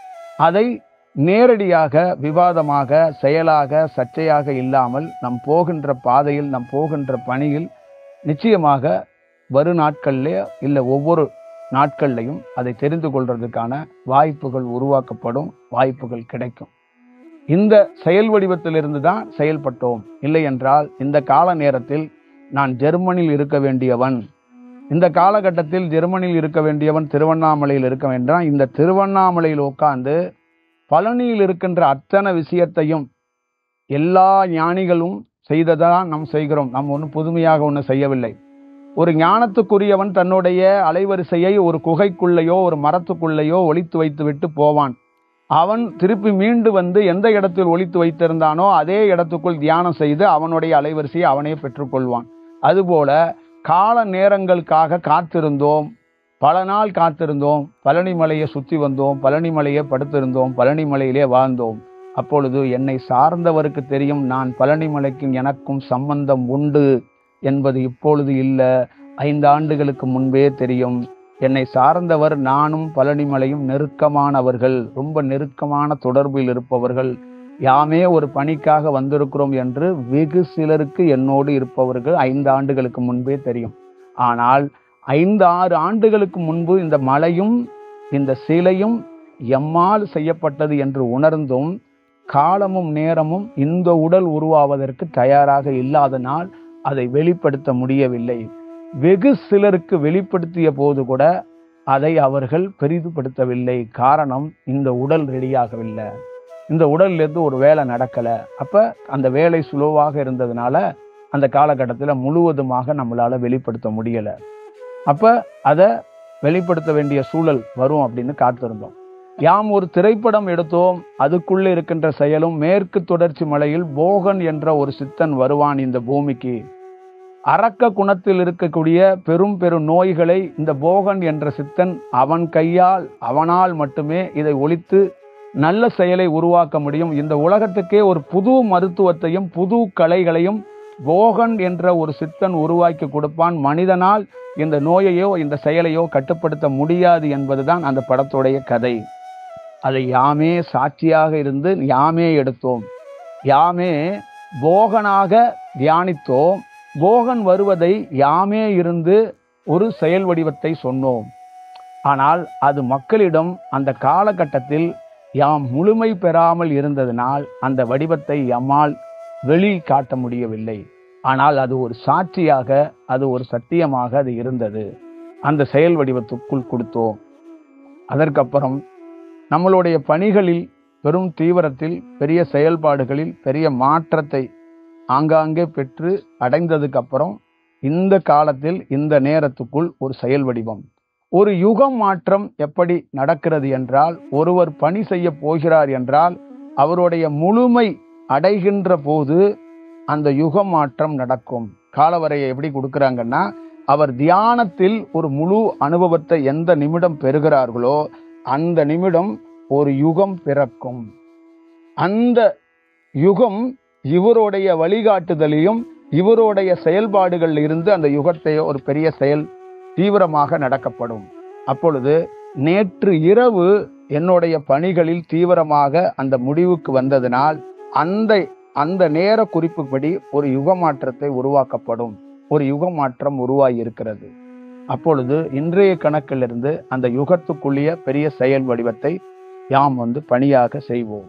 அதை நேரடியாக விவாதமாக செயலாக சர்ச்சையாக இல்லாமல் நம் போகின்ற பாதையில் நம் போகின்ற பணியில் நிச்சயமாக வரும் நாட்களிலே இல்லை ஒவ்வொரு நாட்கள்லையும் அதை தெரிந்து கொள்றதுக்கான வாய்ப்புகள் உருவாக்கப்படும், வாய்ப்புகள் கிடைக்கும். இந்த செயல் வடிவத்திலிருந்து தான் செயல்பட்டோம். இல்லை என்றால் இந்த கால நேரத்தில் நான் ஜெர்மனியில் இருக்க வேண்டியவன், இந்த காலகட்டத்தில் ஜெர்மனியில் இருக்க வேண்டியவன் திருவண்ணாமலையில் இருக்க வேண்டாம். இந்த திருவண்ணாமலையில் உட்கார்ந்து பழனியில் இருக்கின்ற அத்தனை விஷயத்தையும் எல்லா ஞானிகளும் செய்ததான் நாம் செய்கிறோம். நாம் ஒன்றும் புதுமையாக ஒன்றும் செய்யவில்லை. ஒரு ஞானத்துக்குரியவன் தன்னுடைய அலைவரிசையை ஒரு குகைக்குள்ளேயோ ஒரு மரத்துக்குள்ளேயோ ஒளித்து வைத்து விட்டு போவான். அவன் திருப்பி மீண்டு வந்து எந்த இடத்தில் ஒளித்து வைத்திருந்தானோ அதே இடத்துக்குள் தியானம் செய்து அவனுடைய அலைவரிசையை அவனே பெற்றுக்கொள்வான். அதுபோல கால நேரங்களுக்காக காத்திருந்தோம், பல நாள் காத்திருந்தோம். பழனி மலையை சுற்றி வந்தோம், பழனி மலையை படுத்திருந்தோம், பழனி மலையிலே வாழ்ந்தோம். அப்பொழுது என்னை சார்ந்தவருக்கு தெரியும் நான் பழனி மலைக்கும் எனக்கும் சம்பந்தம் உண்டு என்பது இப்பொழுது இல்லை, 5 ஆண்டுகளுக்கு முன்பே தெரியும். என்னை சார்ந்தவர் நானும் பழனிமலையும் நெருக்கமானவர்கள், ரொம்ப நெருக்கமான தொடர்பில் இருப்பவர்கள். யாமே ஒரு பணிக்காக வந்திருக்கிறோம் என்று வெகு சிலருக்கு என்னோடு இருப்பவர்கள் 5 ஆண்டுகளுக்கு முன்பே தெரியும். ஆனால் 5-6 ஆண்டுகளுக்கு முன்பு இந்த மலையும் இந்த சிலையும் எம்மால் செய்யப்பட்டது என்று உணர்ந்தும் காலமும் நேரமும் இந்த உடல் உருவாவதற்கு தயாராக இல்லாதனால் அதை வெளிப்படுத்த முடியவில்லை. வெகு சிலருக்கு வெளிப்படுத்திய போது கூட அதை அவர்கள் பெரிதுபடுத்தவில்லை. காரணம், இந்த உடல் ரெடியாகவில்லை, இந்த உடல்லேருந்து ஒரு வேலை நடக்கலை. அப்போ அந்த வேலை சுலோவாக இருந்ததுனால அந்த காலகட்டத்தில் முழுவதுமாக நம்மளால் வெளிப்படுத்த முடியலை. அப்போ அதை வெளிப்படுத்த வேண்டிய சூழல் வரும் அப்படின்னு காத்திருந்தோம். யாம் ஒரு திரைப்படம் எடுத்தோம், அதுக்குள்ள இருக்கின்ற செயலும் மேற்கு தொடர்ச்சி மலையில் போகன் என்ற ஒரு சித்தன் வருவான் இந்த பூமிக்கு. அரக்க குணத்தில் இருக்கக்கூடிய பெரும் பெரும் நோய்களை இந்த போகன் என்ற சித்தன் அவன் கையால் அவனால் மட்டுமே இதை ஒழித்து நல்ல செயலை உருவாக்க முடியும். இந்த உலகத்துக்கே ஒரு புது மருத்துவத்தையும் புது கலைகளையும் போகன் என்ற ஒரு சித்தன் உருவாக்கி கொடுப்பான். மனிதனால் இந்த நோயையோ இந்த செயலையோ கட்டுப்படுத்த முடியாது என்பதுதான் அந்த படத்துடைய கதை. அதை யாமே சாட்சியாக இருந்து யாமே எடுத்தோம், யாமே போகனாக தியானித்தோம். போகன் வருவதை யாமே இருந்து ஒரு செயல் வடிவத்தை சொன்னோம். ஆனால் அது மக்களிடம் அந்த காலகட்டத்தில் யாம் முழுமை பெறாமல் இருந்ததனால் அந்த வடிவத்தை எம்மால் வெளி காட்ட முடியவில்லை. ஆனால் அது ஒரு சாட்சியாக, அது ஒரு சத்தியமாக அது இருந்தது. அந்த செயல் வடிவத்துக்குள் கொடுத்தோம். அதற்கப்புறம் நம்மளுடைய பணிகளில் பெரும் தீவிரத்தில் பெரிய செயல்பாடுகளில் பெரிய மாற்றத்தை ஆங்காங்கே பெற்று அடைந்ததுக்கு அப்புறம் இந்த காலத்தில் இந்த நேரத்துக்குள் ஒரு செயல் வடிவம், ஒரு யுகம் மாற்றம் எப்படி நடக்கிறது என்றால், ஒருவர் பணி செய்ய போகிறார் என்றால் அவருடைய முழுமை அடைகின்ற போது அந்த யுகம் மாற்றம் நடக்கும். காலவரையை எப்படி கொடுக்குறாங்கன்னா, அவர் தியானத்தில் ஒரு முழு அனுபவத்தை எந்த நிமிடம் பெறுகிறார்களோ அந்த நிமிடம் ஒரு யுகம் பிறக்கும். அந்த யுகம் இவருடைய வழிகாட்டுதலையும் இவருடைய செயல்பாடுகள் இருந்து அந்த யுகத்தை ஒரு பெரிய செயல் தீவிரமாக நடக்கப்படும். அப்பொழுது நேற்று இரவு என்னுடைய பணிகளில் தீவிரமாக அந்த முடிவுக்கு வந்ததனால் அந்த நேர குறிப்புப்படி ஒரு யுக மாற்றத்தை உருவாக்கப்படும். ஒரு யுக மாற்றம் உருவாகி இருக்கிறது. அப்பொழுது இன்றைய கணக்கிலிருந்து அந்த யுகத்துக்குள்ளிய பெரிய செயல் வடிவத்தை யாம் பணியாக செய்வோம்.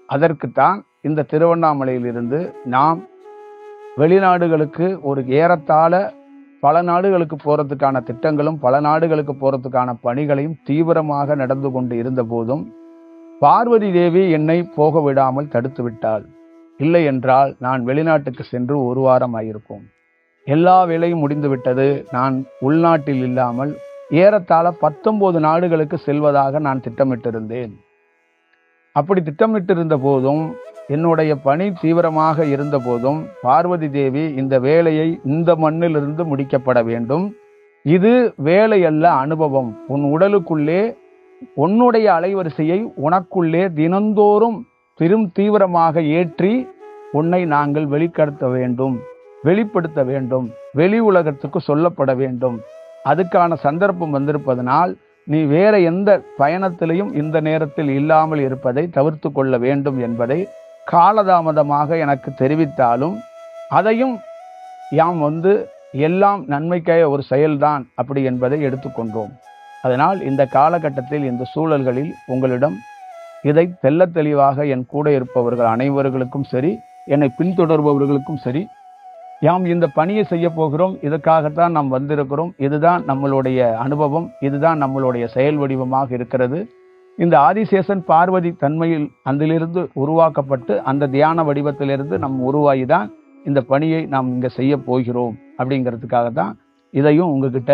அதற்குத்தான் இந்த திருவண்ணாமலையிலிருந்து நாம் வெளிநாடுகளுக்கு ஒரு ஏறத்தாழ பல நாடுகளுக்கு போறதுக்கான திட்டங்களும் பல நாடுகளுக்கு போறதுக்கான பணிகளையும் தீவிரமாக நடந்து கொண்டு இருந்த போதும் பார்வதி தேவி என்னை போக விடாமல் தடுத்து விட்டாள். இல்லை என்றால் நான் வெளிநாட்டுக்கு சென்று ஒரு வாரம் ஆயிருக்கும். எல்லா வேலையும் முடிந்து விட்டது. நான் உள்நாட்டில் இல்லாமல் ஏறத்தாழ 19 நாடுகளுக்கு செல்வதாக நான் திட்டமிட்டிருந்தேன். அப்படி திட்டமிட்டிருந்த போதும், என்னுடைய பணி தீவிரமாக இருந்த போதும், பார்வதி தேவி இந்த வேலையை இந்த மண்ணிலிருந்து முடிக்கப்பட வேண்டும். இது வேலை அல்ல, அனுபவம். உன் உடலுக்குள்ளே உன்னுடைய அலைவரிசையை உனக்குள்ளே தினந்தோறும் பெரும் தீவிரமாக ஏற்றி உன்னை நாங்கள் வெளிப்படுத்த வேண்டும், வெளிப்படுத்த வேண்டும், வெளி உலகத்துக்கு சொல்லப்பட வேண்டும். அதுக்கான சந்தர்ப்பம் வந்திருப்பதனால் நீ வேற எந்த பயணத்திலையும் இந்த நேரத்தில் இல்லாமல் இருப்பதை தவிர்த்து கொள்ள வேண்டும் என்பதை காலதாமதமாக எனக்கு தெரிவித்தாலும் அதையும் யாம் எல்லாம் நன்மைக்காக ஒரு செயல்தான் அப்படி என்பதை எடுத்துக்கொண்டோம். அதனால் இந்த காலகட்டத்தில் இந்த சூழல்களில் உங்களிடம் இதை தெள்ளத் தெளிவாக என் கூட இருப்பவர்கள் அனைவர்களுக்கும் சரி, என்னை பின்தொடர்பவர்களுக்கும் சரி, யாம் இந்த பணியை செய்ய போகிறோம், இதற்காகத்தான் நாம் வந்திருக்கிறோம், இதுதான் நம்மளுடைய அனுபவம், இதுதான் நம்மளுடைய செயல் வடிவமாக இருக்கிறது. இந்த ஆதிசேஷன் பார்வதி தன்மையில் அதிலிருந்து உருவாக்கப்பட்டு அந்த தியான வடிவத்திலிருந்து நம் உருவாகிதான் இந்த பணியை நாம் இங்கே செய்ய போகிறோம். அப்படிங்கிறதுக்காக தான் இதையும் உங்ககிட்ட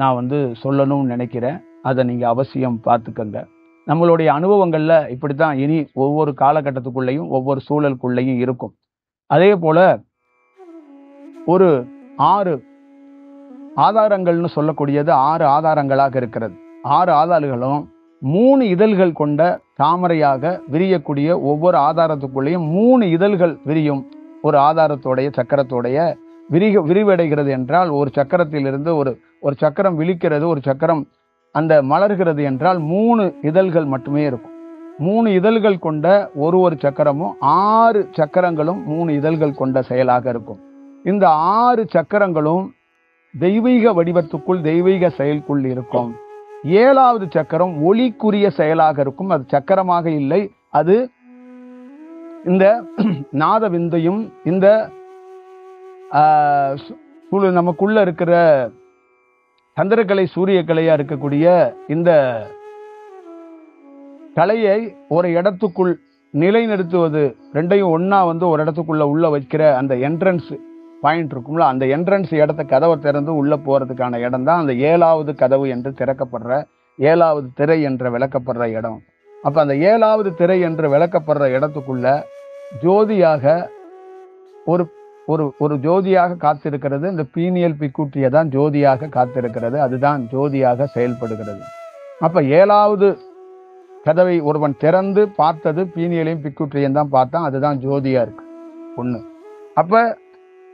நான் சொல்லணும்னு நினைக்கிறேன். அதை நீங்கள் அவசியம் பார்த்துக்கங்க. நம்மளுடைய அனுபவங்களில் இப்படி தான் இனி ஒவ்வொரு காலகட்டத்துக்குள்ளேயும் ஒவ்வொரு சூழலுக்குள்ளேயும் இருக்கும். அதே போல ஒரு 6 ஆதாரங்கள்னு சொல்லக்கூடியது 6 ஆதாரங்களாக இருக்கிறது. 6 ஆதாரங்களும் 3 இதழ்கள் கொண்ட தாமரையாக விரியக்கூடிய ஒவ்வொரு ஆதாரத்துக்குள்ளேயும் 3 இதழ்கள் விரியும். ஒரு ஆதாரத்தோடைய சக்கரத்தோடைய விரிவடைகிறது என்றால், ஒரு சக்கரத்திலிருந்து ஒரு சக்கரம் விழிக்கிறது, ஒரு சக்கரம் அந்த மலர்கிறது என்றால் 3 இதழ்கள் மட்டுமே இருக்கும். 3 இதழ்கள் கொண்ட ஒரு சக்கரமும் 6 சக்கரங்களும் 3 இதழ்கள் கொண்ட செயலாக இருக்கும். இந்த 6 சக்கரங்களும் தெய்வீக வடிவத்துக்குள் தெய்வீக செயலுக்குள் இருக்கும். 7வது சக்கரம் ஒளிக்குரிய செயலாக இருக்கும். அது சக்கரமாக இல்லை, அது இந்த நாத விந்தையும் இந்த நமக்குள்ள இருக்கிற சந்திரக்கலை சூரிய கலையா இருக்கக்கூடிய இந்த கலையை ஒரு இடத்துக்குள் நிலைநிறுத்துவது, ரெண்டையும் ஒன்னா ஒரு இடத்துக்குள்ள உள்ள வைக்கிற அந்த என்ட்ரன்ஸ் பாயிண்ட் இருக்கும்ல, அந்த என்ட்ரன்ஸ் இடத்த கதவை திறந்து உள்ள போறதுக்கான இடம் தான் அந்த 7வது கதவு என்று திறக்கப்படுற ஏழாவது திரை என்று விளக்கப்படுற இடம். அப்ப அந்த ஏழாவது திரை என்று விளக்கப்படுற இடத்துக்குள்ள ஜோதியாக ஒரு ஒரு ஒரு ஜோதியாக காத்திருக்கிறது. இந்த பீனியல் பிக்குட்டியை தான் ஜோதியாக காத்திருக்கிறது. அதுதான் ஜோதியாக செயல்படுகிறது. அப்ப ஏழாவது கதவை ஒருவன் திறந்து பார்த்தது பீனியலையும் பிக்குட்டியையும் தான் பார்த்தான். அதுதான் ஜோதியா இருக்கு ஒண்ணு. அப்ப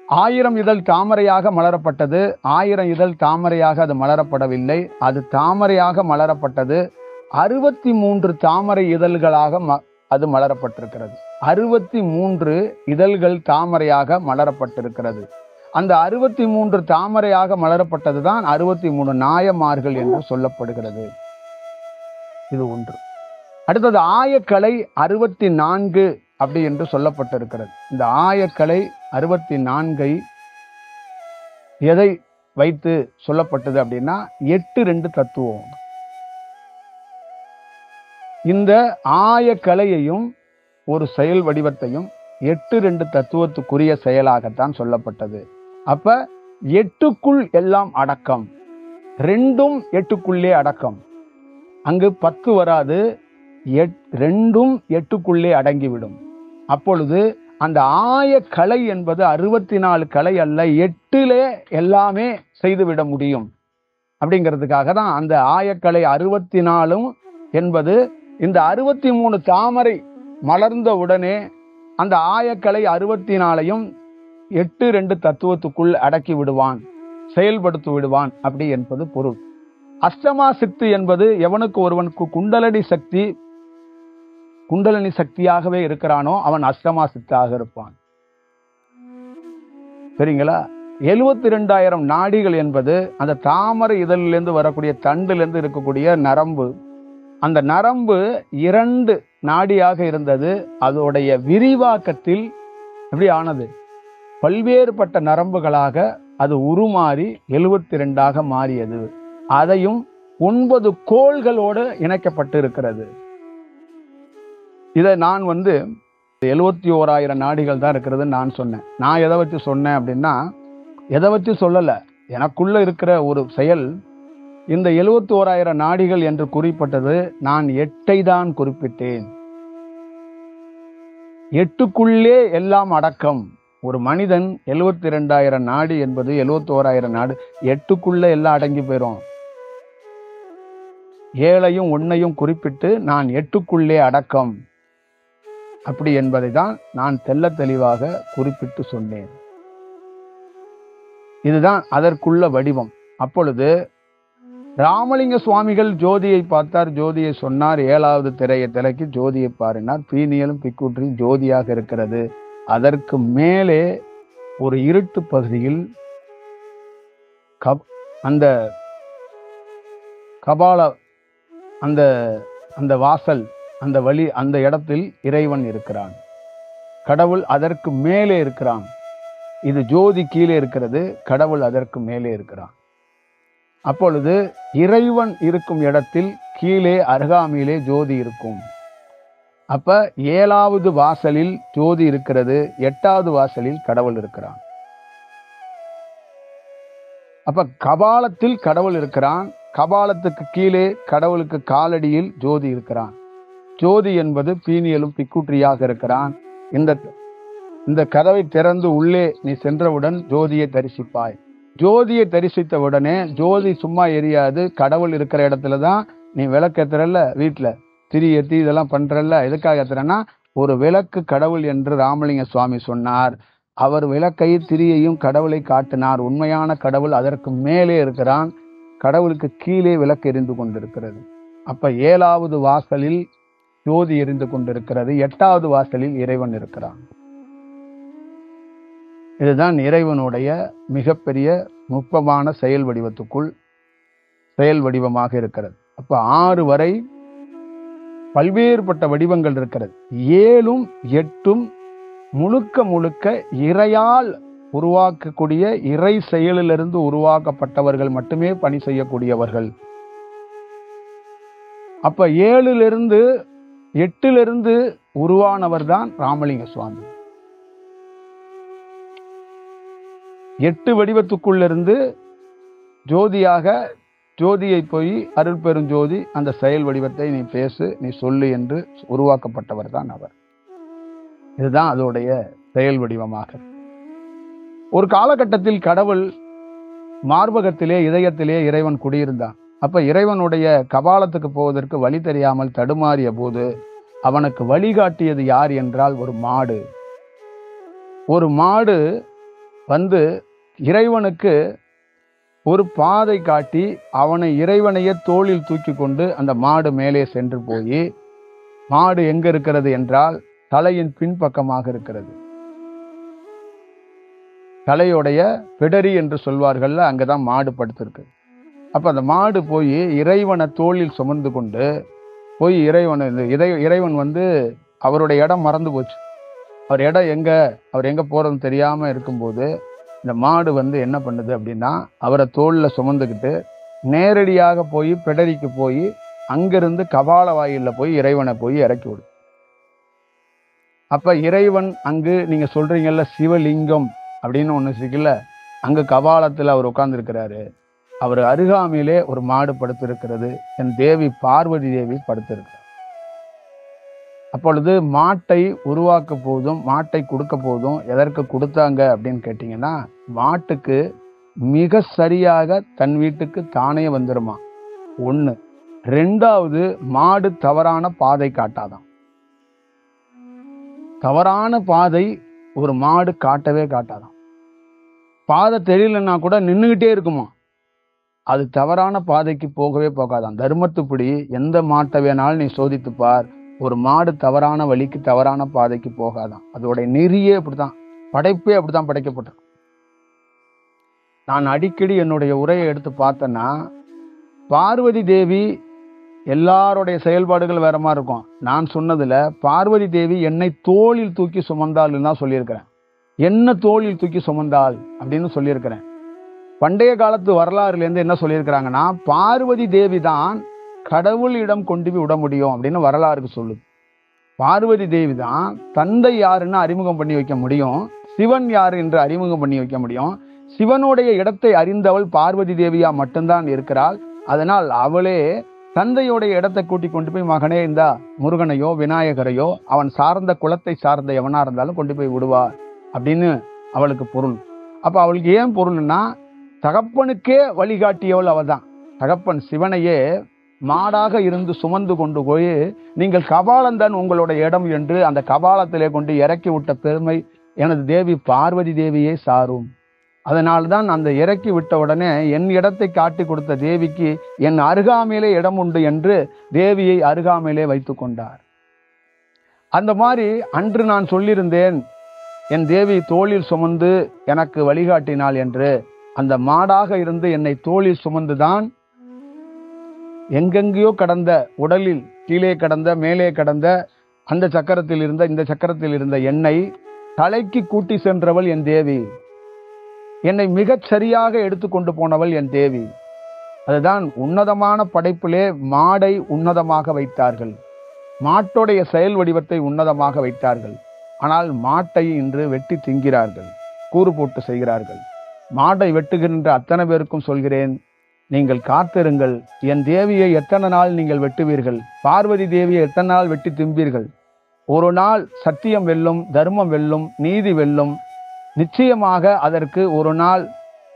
1000 இதழ் தாமரையாக மலரப்பட்டது. 1000 இதழ் தாமரையாக அது மலரப்படவில்லை. அது தாமரையாக மலரப்பட்டது. 63 தாமரை இதழ்களாக அது மலரப்பட்டிருக்கிறது. 63 இதழ்கள் தாமரையாக மலரப்பட்டிருக்கிறது. அந்த 63 தாமரையாக மலரப்பட்டதுதான் 63 நாயமார்கள் என்று சொல்லப்படுகிறது. இது ஒன்று. அடுத்தது ஆயக்கலை 64 அப்படி என்று சொல்லப்பட்டிருக்கிறது. இந்த ஆயக்கலை 64 எதை வைத்து சொல்லப்பட்டது அப்படின்னா 8-2 தத்துவம். இந்த ஆயக்கலையையும் ஒரு செயல் வடிவத்தையும் 8-2 தத்துவத்துக்குரிய செயலாகத்தான் சொல்லப்பட்டது. அப்ப 8க்குள் எல்லாம் அடக்கம், 2ம் 8க்குள்ளே அடக்கம். அங்கு 10 வராது, 2ம் 8க்குள்ளே அடங்கிவிடும். அப்பொழுது அந்த ஆயக்கலை என்பது 64 கலை அல்ல, 8லே எல்லாமே செய்துவிட முடியும். அப்படிங்கிறதுக்காக தான் அந்த ஆயக்கலை 64 என்பது இந்த 63 தாமரை மலர்ந்த உடனே அந்த ஆயக்கலை 64ஐயும் 8-2 தத்துவத்துக்குள் அடக்கி விடுவான், செயல்படுத்தி விடுவான் அப்படி என்பது பொருள். அஷ்டமா சித்து என்பது எவனுக்கு ஒருவனுக்கு குண்டலினி சக்தியாகவே இருக்கிறானோ அவன் அஷ்டமா சித்தாக இருப்பான். சரிங்களா? 72,000 நாடிகள் என்பது அந்த தாமரை இதழிலிருந்து வரக்கூடிய தண்டிலிருந்து இருக்கக்கூடிய நரம்பு. அந்த நரம்பு 2 நாடியாக இருந்தது. அதோடைய விரிவாக்கத்தில் எப்படி ஆனது? பல்வேறுபட்ட நரம்புகளாக அது உருமாறி 72ஆக மாறியது. அதையும் 9 கோள்களோடு இணைக்கப்பட்டு இருக்கிறது. இதை நான் 71,000 நாடிகள் தான் இருக்கிறது நான் சொன்னேன். நான் எதை வச்சு சொன்னேன் அப்படின்னா, எதை வச்சு சொல்லலை, எனக்குள்ள இருக்கிற ஒரு செயல். இந்த 71,000 நாடிகள் என்று குறிப்பிட்டது நான் 8ஐ தான் குறிப்பிட்டேன். 8க்குள்ளே எல்லாம் அடக்கம். ஒரு மனிதன் 72,000 நாடி என்பது 71,000 நாடு, 8க்குள்ள எல்லாம் அடங்கி போயிடும். 7ஐயும் 1ஐயும் குறிப்பிட்டு நான் 8க்குள்ளே அடக்கம் அப்படி என்பதை தான் நான் தெள்ள தெளிவாக குறிப்பிட்டு சொன்னேன். இதுதான் அதற்குள்ள வடிவம். அப்பொழுது ராமலிங்க சுவாமிகள் ஜோதியை பார்த்தார், ஜோதியை சொன்னார். 7வது திரையை திரைக்கு ஜோதியை பாருனார். பீனியலும் பிக்குற்றியும் ஜோதியாக இருக்கிறது. அதற்கு மேலே ஒரு இருட்டு பகுதியில் அந்த கபால அந்த வாசல், அந்த வழி, அந்த இடத்தில் இறைவன் இருக்கிறான். கடவுள் அதற்கு மேலே இருக்கிறான். இது ஜோதி கீழே இருக்கிறது, கடவுள் அதற்கு மேலே இருக்கிறான். அப்பொழுது இறைவன் இருக்கும் இடத்தில் கீழே அருகாமையிலே ஜோதி இருக்கும். அப்ப 7வது வாசலில் ஜோதி இருக்கிறது, 8வது வாசலில் கடவுள் இருக்கிறான். அப்ப கபாலத்தில் கடவுள் இருக்கிறான், கபாலத்துக்கு கீழே கடவுளுக்கு காலடியில் ஜோதி இருக்கிறான். ஜோதி என்பது பீனியலும் பிக்குற்றியாக இருக்கிறான். இந்த கதவை திறந்து உள்ளே நீ சென்றவுடன் ஜோதியை தரிசிப்பாய். ஜோதியை தரிசித்த உடனே ஜோதி சும்மா எரியாது. கடவுள் இருக்கிற இடத்துல தான் நீ விளக்கேத்துறல்ல, வீட்டுல திரி ஏத்தி இதெல்லாம் பண்றல்ல. எதுக்காக ஏத்துறன்னா, ஒரு விளக்கு கடவுள் என்று ராமலிங்க சுவாமி சொன்னார். அவர் விளக்கை திரியையும் கடவுளை காட்டினார். உண்மையான கடவுள் அதற்கு மேலே இருக்கிறான், கடவுளுக்கு கீழே விளக்கு எரிந்து கொண்டிருக்கிறது. அப்ப 7வது வாசலில் ஜோதி எரிந்து கொண்டிருக்கிறது, 8வது வாசலில் இறைவன் இருக்கிறான். இதுதான் இறைவனுடைய மிகப்பெரிய நுட்பமான செயல் வடிவத்துக்குள் செயல் வடிவமாக இருக்கிறது. அப்ப 6 வரை பல்வேறுபட்ட வடிவங்கள் இருக்கிறது. 7ம் 8ம் முழுக்க இறையால் உருவாக்கக்கூடிய, இறை செயலிலிருந்து உருவாக்கப்பட்டவர்கள் மட்டுமே பணி செய்யக்கூடியவர்கள். அப்ப 7லிருந்து 8லிருந்து உருவானவர் தான் ராமலிங்க சுவாமி. 8 வடிவத்துக்குள்ளிருந்து ஜோதியாக ஜோதியை போய் அருள் பெரும் ஜோதி அந்த செயல் வடிவத்தை நீ பேசு, நீ சொல்லு என்று உருவாக்கப்பட்டவர் தான் அவர். இதுதான் அதோடைய செயல் வடிவமாக. ஒரு காலகட்டத்தில் கடவுள் மார்பகத்திலே இதயத்திலே இறைவன் குடியிருந்தான். அப்ப இறைவனுடைய கபாலத்துக்கு போவதற்கு வழி தெரியாமல் தடுமாறிய போது அவனுக்கு வழிகாட்டியது யார் என்றால் ஒரு மாடு. ஒரு மாடு வந்து இறைவனுக்கு ஒரு பாதை காட்டி அவனை இறைவனையே தோளில் தூக்கி கொண்டு அந்த மாடு மேலே சென்று போய், மாடு எங்க இருக்கிறது என்றால் தலையின் பின்பக்கமாக இருக்கிறது. தலையுடைய பிடரி என்று சொல்வார்கள், அங்கதான் மாடு படுத்திருக்கு. அப்ப அந்த மாடு போய் இறைவனை தோளில் சுமந்து கொண்டு போய் இறைவன் வந்து அவருடைய இடம் மறந்து போச்சு. அவர் இடம் அவர் எங்க போறதுன்னு தெரியாம இருக்கும்போது இந்த மாடு வந்து என்ன பண்ணுது அப்படின்னா, அவரை தோளில் சுமந்துக்கிட்டு நேரடியாக போய் பிடரிக்கு போய் அங்கிருந்து கபால வாயில போய் இறைவனை போய் இறக்கி விடும். அப்ப இறைவன் அங்கு நீங்க சொல்றீங்கல்ல சிவலிங்கம் அப்படின்னு ஒண்ணு இருக்குல்ல, அங்கு கபாலத்தில் அவர் உட்கார்ந்து இருக்கிறாரு. அவர் அருகாமையிலே ஒரு மாடு படுத்திருக்கிறது. என் தேவி பார்வதி தேவி படுத்திருக்கிறார். அப்பொழுது மாட்டை உருவாக்க போதும் மாட்டை கொடுக்க போதும் எதற்கு கொடுத்தாங்க அப்படின்னு கேட்டீங்கன்னா, மாட்டுக்கு மிக சரியாக தன் வீட்டுக்கு தானே வந்துருமா ஒண்ணு. ரெண்டாவது, மாடு தவறான பாதை காட்டாதான். தவறான பாதை ஒரு மாடு காட்டவே காட்டாதான். பாதை தெரியலன்னா கூட நின்றுகிட்டே இருக்குமா, அது தவறான பாதைக்கு போகவே போகாதான். தர்மத்துப்படி எந்த மாட்டை வேணாலும் நீ சோதித்து பார், ஒரு மாடு தவறான வழிக்கு தவறான பாதைக்கு போகாதான். அதோடைய நெறியே அப்படித்தான், படைப்பே அப்படித்தான் படைக்கப்பட்டிருக்கு. நான் அடிக்கடி என்னுடைய உரையை எடுத்து பார்த்தேன்னா, பார்வதி தேவி எல்லாருடைய செயல்பாடுகள் வேற மாதிரி இருக்கும். நான் சொன்னதுல பார்வதி தேவி என்னை தோளில் தூக்கி சுமந்தாள்னு தான் சொல்லியிருக்கிறேன். என்ன தோளில் தூக்கி சுமந்தாள் அப்படின்னு சொல்லியிருக்கிறேன். பண்டைய காலத்து வரலாறுலேருந்து என்ன சொல்லியிருக்கிறாங்கன்னா, பார்வதி தேவி தான் கடவுளிடம் கொண்டு போய் விட முடியும் அப்படின்னு வரலாறுக்கு சொல்லுது. பார்வதி தேவி தான் தந்தை யாருன்னு அறிமுகம் பண்ணி வைக்க முடியும், சிவன் யாரு என்று அறிமுகம் பண்ணி வைக்க முடியும். சிவனுடைய இடத்தை அறிந்தவள் பார்வதி தேவியா மட்டும்தான் இருக்கிறாள். அதனால் அவளே தந்தையுடைய இடத்தை கூட்டி கொண்டு போய், மகனே இந்தா முருகனையோ விநாயகரையோ அவன் சார்ந்த குலத்தை சார்ந்த எவனா இருந்தாலும் கொண்டு போய் விடுவார் அப்படின்னு அவளுக்கு பொருள். அப்ப அவளுக்கு ஏன் பொருள்னா, தகப்பனுக்கே வழிகாட்டியவள் அவள் தான். தகப்பன் சிவனையே மாடாக இருந்து சுமந்து கொண்டு போய், நீங்கள் கபாலம்தான் உங்களுடைய இடம் என்று அந்த கபாலத்திலே கொண்டு இறக்கி விட்ட பெருமை எனது தேவி பார்வதி தேவியே சாரும். அதனால்தான் அந்த இறக்கி விட்ட உடனே என் இடத்தை காட்டி கொடுத்த தேவிக்கு என் அருகாமையிலே இடம் உண்டு என்று தேவியை அருகாமையிலே வைத்து கொண்டார். அந்த மாதிரி அன்று நான் சொல்லியிருந்தேன், என் தேவி தோளில் சுமந்து எனக்கு வழிகாட்டினாள் என்று. அந்த மாடாக இருந்து என்னை தோளில் சுமந்துதான் எங்கெங்கேயோ கடந்த, உடலில் கீழே கடந்த மேலே கடந்த அந்த சக்கரத்தில் இருந்த இந்த சக்கரத்தில் இருந்த என்னை தலைக்கு கூட்டி சென்றவள் என் தேவி. என்னை மிகச் சரியாக எடுத்துக்கொண்டு போனவள் என் தேவி. அதுதான் உன்னதமான படைப்பிலே மாடை உன்னதமாக வைத்தார்கள், மாட்டோடைய செயல் வடிவத்தை உன்னதமாக வைத்தார்கள். ஆனால் மாட்டை இன்று வெட்டி திங்கிறார்கள், கூறு போட்டு செய்கிறார்கள். மாடை வெட்டுகின்ற அத்தனை பேருக்கும் சொல்கிறேன், நீங்கள் காத்திருங்கள். என் தேவியை எத்தனை நாள் நீங்கள் வெட்டுவீர்கள்? பார்வதி தேவியை எத்தனை நாள் வெட்டி திம்பீர்கள்? ஒரு நாள் சத்தியம் வெல்லும், தர்மம் வெல்லும், நீதி வெல்லும். நிச்சயமாக அதற்கு ஒரு நாள்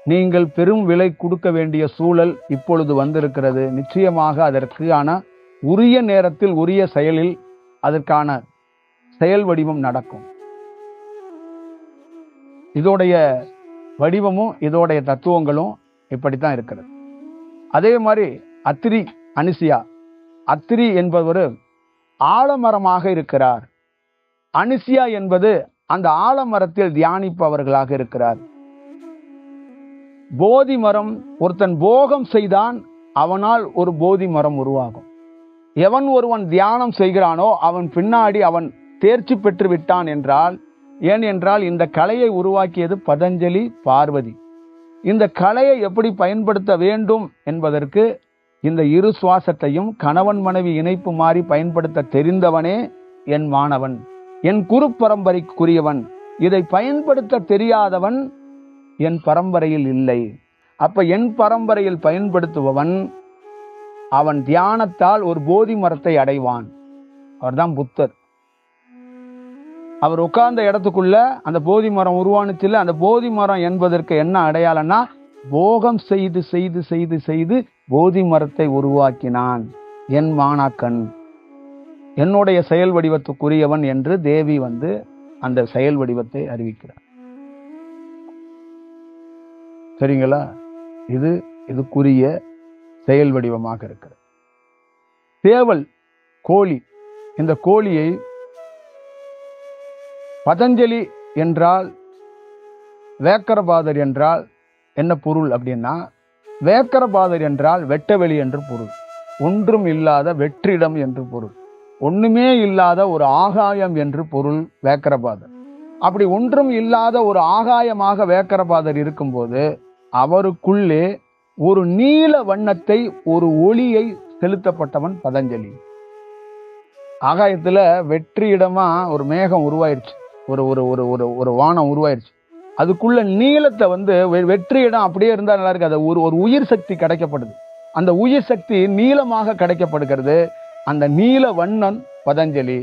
நீங்கள் பெரும் விலை கொடுக்க வேண்டிய சூழல் இப்பொழுது வந்திருக்கிறது. நிச்சயமாக அதற்கான உரிய நேரத்தில் உரிய செயலில் அதற்கான செயல் வடிவம் நடக்கும். இதோடைய வடிவமும் இதோடைய தத்துவங்களும் இப்படித்தான் இருக்கிறது. அதே மாதிரி அத்திரி அனிசியா, அத்திரி என்பவர் ஆலமரமாக இருக்கிறார். அனிசியா என்பது அந்த ஆலமரத்தில் தியானிப்பவர்களாக இருக்கிறார். போதி மரம், ஒருத்தன் போகம் செய்தான், அவனால் ஒரு போதி மரம் உருவாகும். எவன் ஒருவன் தியானம் செய்கிறானோ அவன் பின்னாடி அவன் தேர்ச்சி பெற்று விட்டான் என்றால், ஏன் என்றால் இந்த கலையை உருவாக்கியது பதஞ்சலி, பார்வதி. இந்த கலையை எப்படி பயன்படுத்த வேண்டும் என்பதற்கு இந்த இரு சுவாசத்தையும் கணவன் மனைவி இணைப்பு மாறி பயன்படுத்த தெரிந்தவனே என் மாணவன், என் குரு பரம்பரைக்குரியவன். இதை பயன்படுத்த தெரியாதவன் என் பரம்பரையில் இல்லை. அப்ப என் பரம்பரையில் பயன்படுத்துபவன் அவன் தியானத்தால் ஒரு போதி மரத்தை அடைவான். அவர்தான் புத்தர். அவர் உட்கார்ந்த இடத்துக்குள்ள அந்த போதி மரம் உருவானுச்சுல, அந்த போதி மரம் என்பதற்கு என்ன அடையாளம்னா, போகம் செய்து செய்து செய்து செய்து போதி மரத்தை உருவாக்கினான் என் மாணாக்கன், என்னுடைய செயல் வடிவத்துக்குரியவன் என்று தேவி அந்த செயல் வடிவத்தை அறிவிக்கிறார். சரிங்களா? இதுக்குரிய செயல் வடிவமாக இருக்கிறது. சேவல் கோழி, இந்த கோழியை பதஞ்சலி என்றால், வேக்கரபாதர் என்றால் என்ன பொருள் அப்படின்னா, வேக்கரபாதர் என்றால் வெட்டவெளி என்று பொருள், ஒன்றும் இல்லாத வெற்றிடம் என்று பொருள், ஒண்ணுமே இல்லாத ஒரு ஆகாயம் என்று பொருள் வேக்கரபாதர். அப்படி ஒன்றும் இல்லாத ஒரு ஆகாயமாக வேக்கரபாதர் இருக்கும்போது அவருக்குள்ளே ஒரு நீல வண்ணத்தை, ஒரு ஒளியை செலுத்தப்பட்டவன் பதஞ்சலி. ஆகாயத்துல வெற்றிடமா ஒரு மேகம் உருவாயிருச்சு, ஒரு ஒரு ஒரு ஒரு ஒரு வானம் உருவாயிருச்சு. அதுக்குள்ள நீளத்தை வெற்றிடம் அப்படியே இருந்தா நல்லா இருக்கு. அது ஒரு உயிர் சக்தி கிடைக்கப்படுது. அந்த உயிர் சக்தி நீளமாக கிடைக்கப்படுகிறது. அந்த நீல வண்ணன் பதஞ்சலி.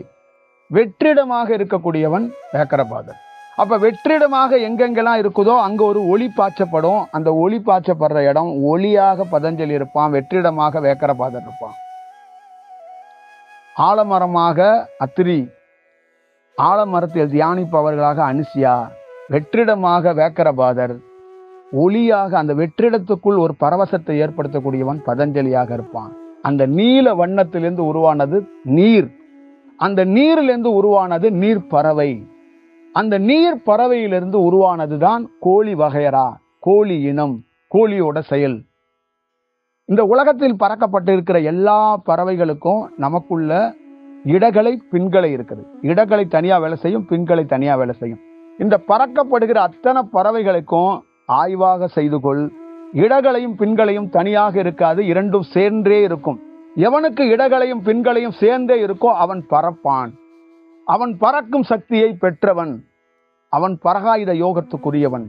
வெற்றிடமாக இருக்கக்கூடியவன் வேக்கரபாதர். அப்ப வெற்றிடமாக எங்கெங்கெல்லாம் இருக்குதோ அங்க ஒரு ஒளி பாய்ச்சப்படும். அந்த ஒளி பாய்ச்சப்படுற இடம் ஒளியாக பதஞ்சலி இருப்பான், வெற்றிடமாக வேக்கரபாதர் இருப்பான். ஆலமரமாக அத்திரி, ஆலமரத்தில் தியானிப்பவர்களாக அனுசியா, வெற்றிடமாக வேக்கரபாதர், ஒளியாக அந்த வெற்றிடத்துக்குள் ஒரு பரவசத்தை ஏற்படுத்தக்கூடியவன் பதஞ்சலியாக இருப்பான். அந்த நீல வண்ணத்திலிருந்து உருவானது நீர், அந்த நீரிலிருந்து உருவானது நீர் பறவை, அந்த நீர் பறவையிலிருந்து உருவானதுதான் கோழி வகையரா, கோழி இனம், கோழியோட செயல். இந்த உலகத்தில் பறக்கப்பட்டிருக்கிற எல்லா பறவைகளுக்கும் நமக்குள்ள இடகலை பின்களை இருக்குது. இடகலை தனியா வேலை செய்யும், பின்களை தனியா வேலை செய்யும். இந்த பறக்கப்படுகிற அத்தனை பறவைகளுக்கும் ஆய்வாக செய்து கொள், இடகளையும் பின்களையும் தனியாக இருக்காது, இரண்டும் சேர்ந்தே இருக்கும். எவனுக்கு இடகளையும் பின்களையும் சேர்ந்தே இருக்கோ அவன் பறப்பான். அவன் பறக்கும் சக்தியை பெற்றவன், அவன் பரகாயுத யோகத்துக்குரியவன்.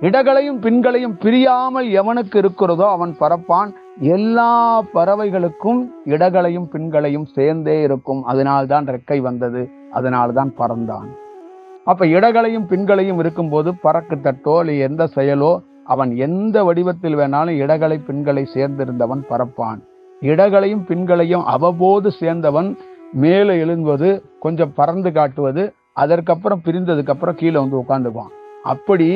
இடகளையும் பின்களையும் பிரியாமல் எவனுக்கு இருக்கிறதோ அவன் பறப்பான். எல்லா பறவைகளுக்கும் இடகளையும் பின்களையும் சேர்ந்தே இருக்கும். அதனால்தான் ரெக்கை வந்தது, அதனால்தான் பறந்தான். அப்ப இடகளையும் பின்களையும் இருக்கும்போது பறக்கு தட்டோ எந்த செயலோ, அவன் எந்த வடிவத்தில் வேணாலும் இடகளை பின்களை சேர்ந்திருந்தவன் பறப்பான். இடகளையும் பின்களையும் அவ்வப்போது சேர்ந்தவன் மேலே எழுந்துவது, கொஞ்சம் பறந்து காட்டுவது, அதற்கப்புறம் பிரிந்ததுக்கு அப்புறம் கீழே உட்கார்ந்துக்குவான். அப்படி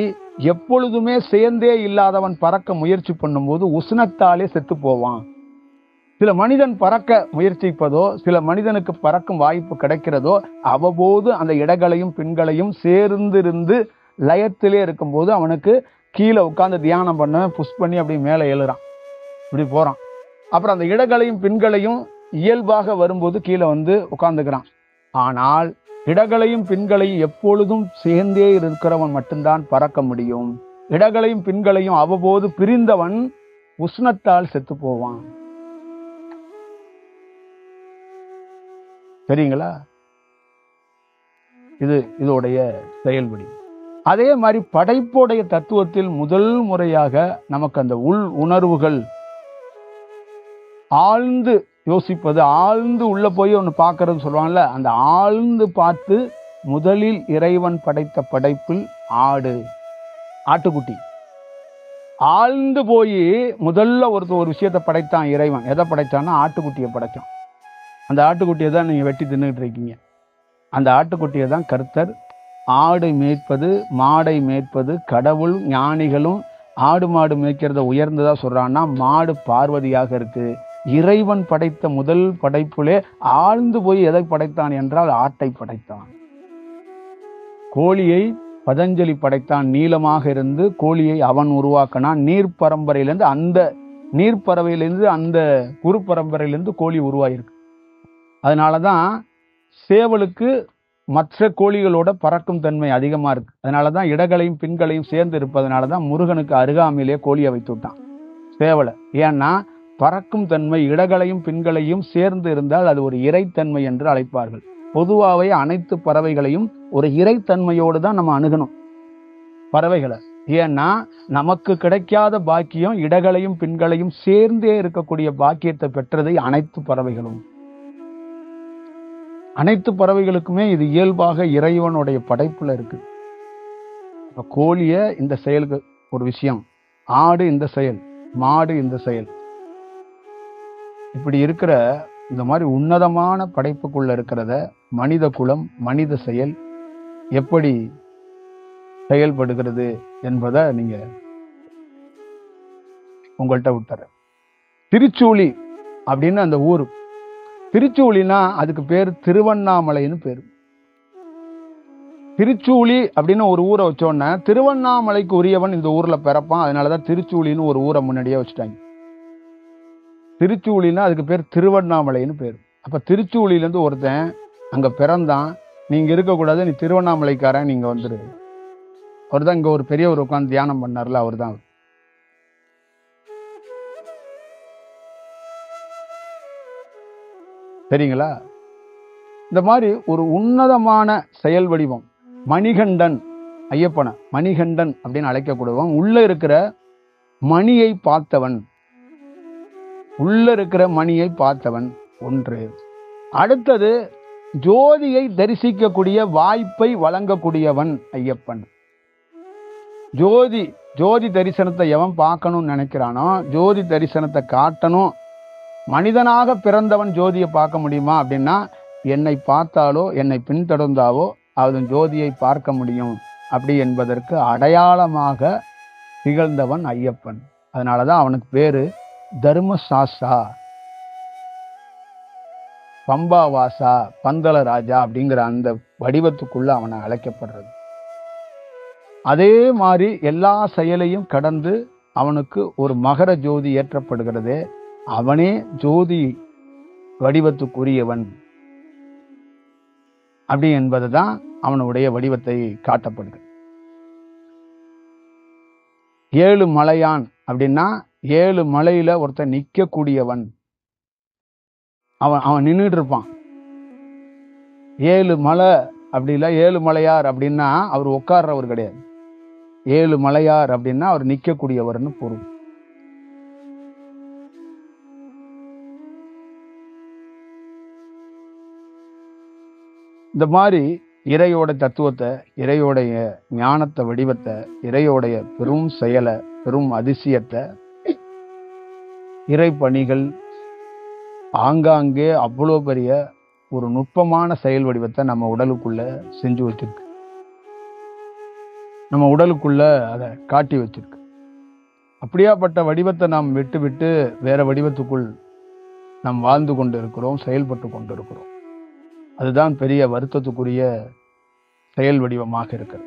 எப்பொழுதுமே சேர்ந்தே இல்லாதவன் பறக்க முயற்சி பண்ணும்போது உஷ்ணத்தாலே செத்து போவான். சில மனிதன் பறக்க முயற்சிப்பதோ, சில மனிதனுக்கு பறக்கும் வாய்ப்பு கிடைக்கிறதோ, அவ்வப்போது அந்த இடங்களையும் பின்களையும் சேர்ந்திருந்து லயத்திலே இருக்கும்போது அவனுக்கு கீழே உட்கார்ந்து தியானம் பண்ண புஷ் பண்ணி அப்படி மேலே எழுறான், இப்படி போறான். அப்புறம் அந்த இடங்களையும் பின்களையும் இயல்பாக வரும்போது கீழே உட்கார்ந்துக்கிறான். ஆனால் இடங்களையும் பின்களையும் எப்பொழுதும் சேர்ந்தே இருக்கிறவன் மட்டும்தான் பறக்க முடியும். இடங்களையும் பின்களையும் அவ்வப்போது பிரிந்தவன் உஷ்ணத்தால் செத்து போவான். சரிங்களா? இதோடைய செயல்படி. அதே மாதிரி படைப்புடைய தத்துவத்தில் முதல் முறையாக நமக்கு அந்த உள் உணர்வுகள் ஆழ்ந்து யோசிப்பது, ஆழ்ந்து உள்ள போய் ஒன்று பார்க்கறது சொல்லுவாங்கல்ல, அந்த ஆழ்ந்து பார்த்து முதலில் இறைவன் படைத்த படைப்பில் ஆட்டுக்குட்டி. ஆழ்ந்து போய் முதல்ல ஒரு விஷயத்தை படைத்தான் இறைவன். எதை படைத்தான்னா ஆட்டுக்குட்டியை படைத்தான். அந்த ஆட்டுக்குட்டியை தான் நீங்க வெட்டி தின்னுட்டு இருக்கீங்க. அந்த ஆட்டுக்குட்டியை தான் கர்த்தர் ஆடு மேய்ப்பது, மாடை மேய்ப்பது, கடவுள் ஞானிகளும் ஆடு மாடு மேய்க்கிறத உயர்ந்ததா சொல்றான்னா மாடு பார்வதியாக இருக்கு. இறைவன் படைத்த முதல் படைப்புலே ஆழ்ந்து போய் எதை படைத்தான் என்றால் ஆட்டை படைத்தான். கோழியை பதஞ்சலி படைத்தான். நீளமாக இருந்து கோழியை அவன் உருவாக்கினான். நீர் பரம்பரையிலிருந்து, அந்த நீர் பறவையிலிருந்து, அந்த குரு பரம்பரையிலிருந்து கோழி உருவாயிருக்கு. அதனாலதான் சேவலுக்கு மற்ற கோழிகளோட பறக்கும் தன்மை அதிகமா இருக்கு. அதனாலதான் இடங்களையும் பின்களையும் சேர்ந்து இருப்பதனாலதான் முருகனுக்கு அருகாமையிலே கோழியை வைத்து விட்டான் சேவலை. ஏன்னா பறக்கும் தன்மை இடங்களையும் பின்களையும் சேர்ந்து இருந்தால் அது ஒரு இறைத்தன்மை என்று அழைப்பார்கள். பொதுவாகவே அனைத்து பறவைகளையும் ஒரு இறைத்தன்மையோடு தான் நம்ம அணுகணும் பறவைகளை. ஏன்னா நமக்கு கிடைக்காத பாக்கியம் இடகளையும் பெண்களையும் சேர்ந்தே இருக்கக்கூடிய பாக்கியத்தை பெற்றதை அனைத்து பறவைகளுக்குமே இது இயல்பாக இறைவனுடைய படைப்புல இருக்கு. கோழிய இந்த செயலுக்கு ஒரு விஷயம், ஆடு இந்த செயல், மாடு இந்த செயல், இப்படி இருக்கிற இந்த மாதிரி உன்னதமான படைப்புக்குள்ள இருக்கிறத மனித குலம், மனித செயல் எப்படி செயல்படுகிறது என்பதை நீங்க உங்கள்கிட்ட விட்டுற. திருச்சூழி அப்படின்னு அந்த ஊர், திருச்சூழினா அதுக்கு பேர் திருவண்ணாமலைன்னு பேரு. திருச்சூழி அப்படின்னு ஒரு ஊரை வச்சோன்னா திருவண்ணாமலைக்கு உரியவன் இந்த ஊர்ல பிறப்பான். அதனாலதான் திருச்சூழின்னு ஒரு ஊரை முன்னாடியே வச்சுட்டாங்க. திருச்சூழின்னா அதுக்கு பேர் திருவண்ணாமலைன்னு பேரு. அப்ப திருச்சூழில இருந்து ஒருத்தன் அங்க பிறந்தான், நீங்க இருக்கக்கூடாது, நீ திருவண்ணாமலைக்காரன், நீங்க வந்துரு. அவர் தான் இங்க ஒரு பெரியவர் உட்கார்ந்து தியானம் பண்ணார்ல, அவர் தான். சரிங்களா? இந்த மாதிரி ஒரு உன்னதமான செயல் வடிவம் மணிகண்டன், ஐயப்பனை மணிகண்டன் அப்படின்னு அழைக்கக்கூடியவன் உள்ள இருக்கிற மணியை பார்த்தவன், உள்ள இருக்கிற மணியை பார்த்தவன் ஒன்று. அடுத்தது ஜோதியை தரிசிக்கக்கூடிய வாய்ப்பை வழங்கக்கூடியவன் ஐயப்பன். ஜோதி தரிசனத்தை எவன் பார்க்கணும்னு நினைக்கிறானோ, ஜோதி தரிசனத்தை காட்டணும், மனிதனாக பிறந்தவன் ஜோதியை பார்க்க முடியுமா அப்படின்னா, என்னை பார்த்தாலோ என்னை பின்தொடர்ந்தாவோ அவன் ஜோதியை பார்க்க முடியும் அப்படி என்பதற்கு அடையாளமாக திகழ்ந்தவன் ஐயப்பன். அதனாலதான் அவனுக்கு பேரு தர்மசாஸ்தா, பம்பாவாசா, பந்தல ராஜா அப்படிங்கிற அந்த வடிவத்துக்குள்ள அவனை அழைக்கப்படுறது. அதே மாதிரி எல்லா செயலையும் கடந்து அவனுக்கு ஒரு மகர ஜோதி ஏற்றப்படுகிறது. அவனே ஜோதி வடிவத்துக்குரியவன் அப்படி என்பதுதான் அவனுடைய வடிவத்தை காட்டப்படுது. 7 மலையான் அப்படின்னா 7 மலையில ஒருத்தன் நிக்க கூடியவன். அவன் நின்றுட்டு இருப்பான். 7 மலை அப்படி இல்லை, 7 மலையார் அப்படின்னா அவர் உட்கார்றவர் கிடையாது. 7 மலையார் அப்படின்னா அவர் நிக்கக்கூடியவர்னு பொருள். இந்த மாதிரி இறையோட தத்துவத்தை, இறையோடைய ஞானத்தை, வடிவத்தை, இறையோடைய பெரும் செயலை, பெரும் அதிசயத்தை, இறை பணிகள் ஆங்காங்கே அவ்வளோ பெரிய ஒரு நுட்பமான செயல் வடிவத்தை நம்ம உடலுக்குள்ள செஞ்சு வச்சிருக்கு, நம்ம உடலுக்குள்ள அதை காட்டி வச்சிருக்கு. அப்படியாப்பட்ட வடிவத்தை நாம் விட்டு விட்டு வேற வடிவத்துக்குள் நாம் வாழ்ந்து கொண்டு இருக்கிறோம், செயல்பட்டு கொண்டு இருக்கிறோம். அதுதான் பெரிய வருத்தத்துக்குரிய செயல் வடிவமாக இருக்கிறது.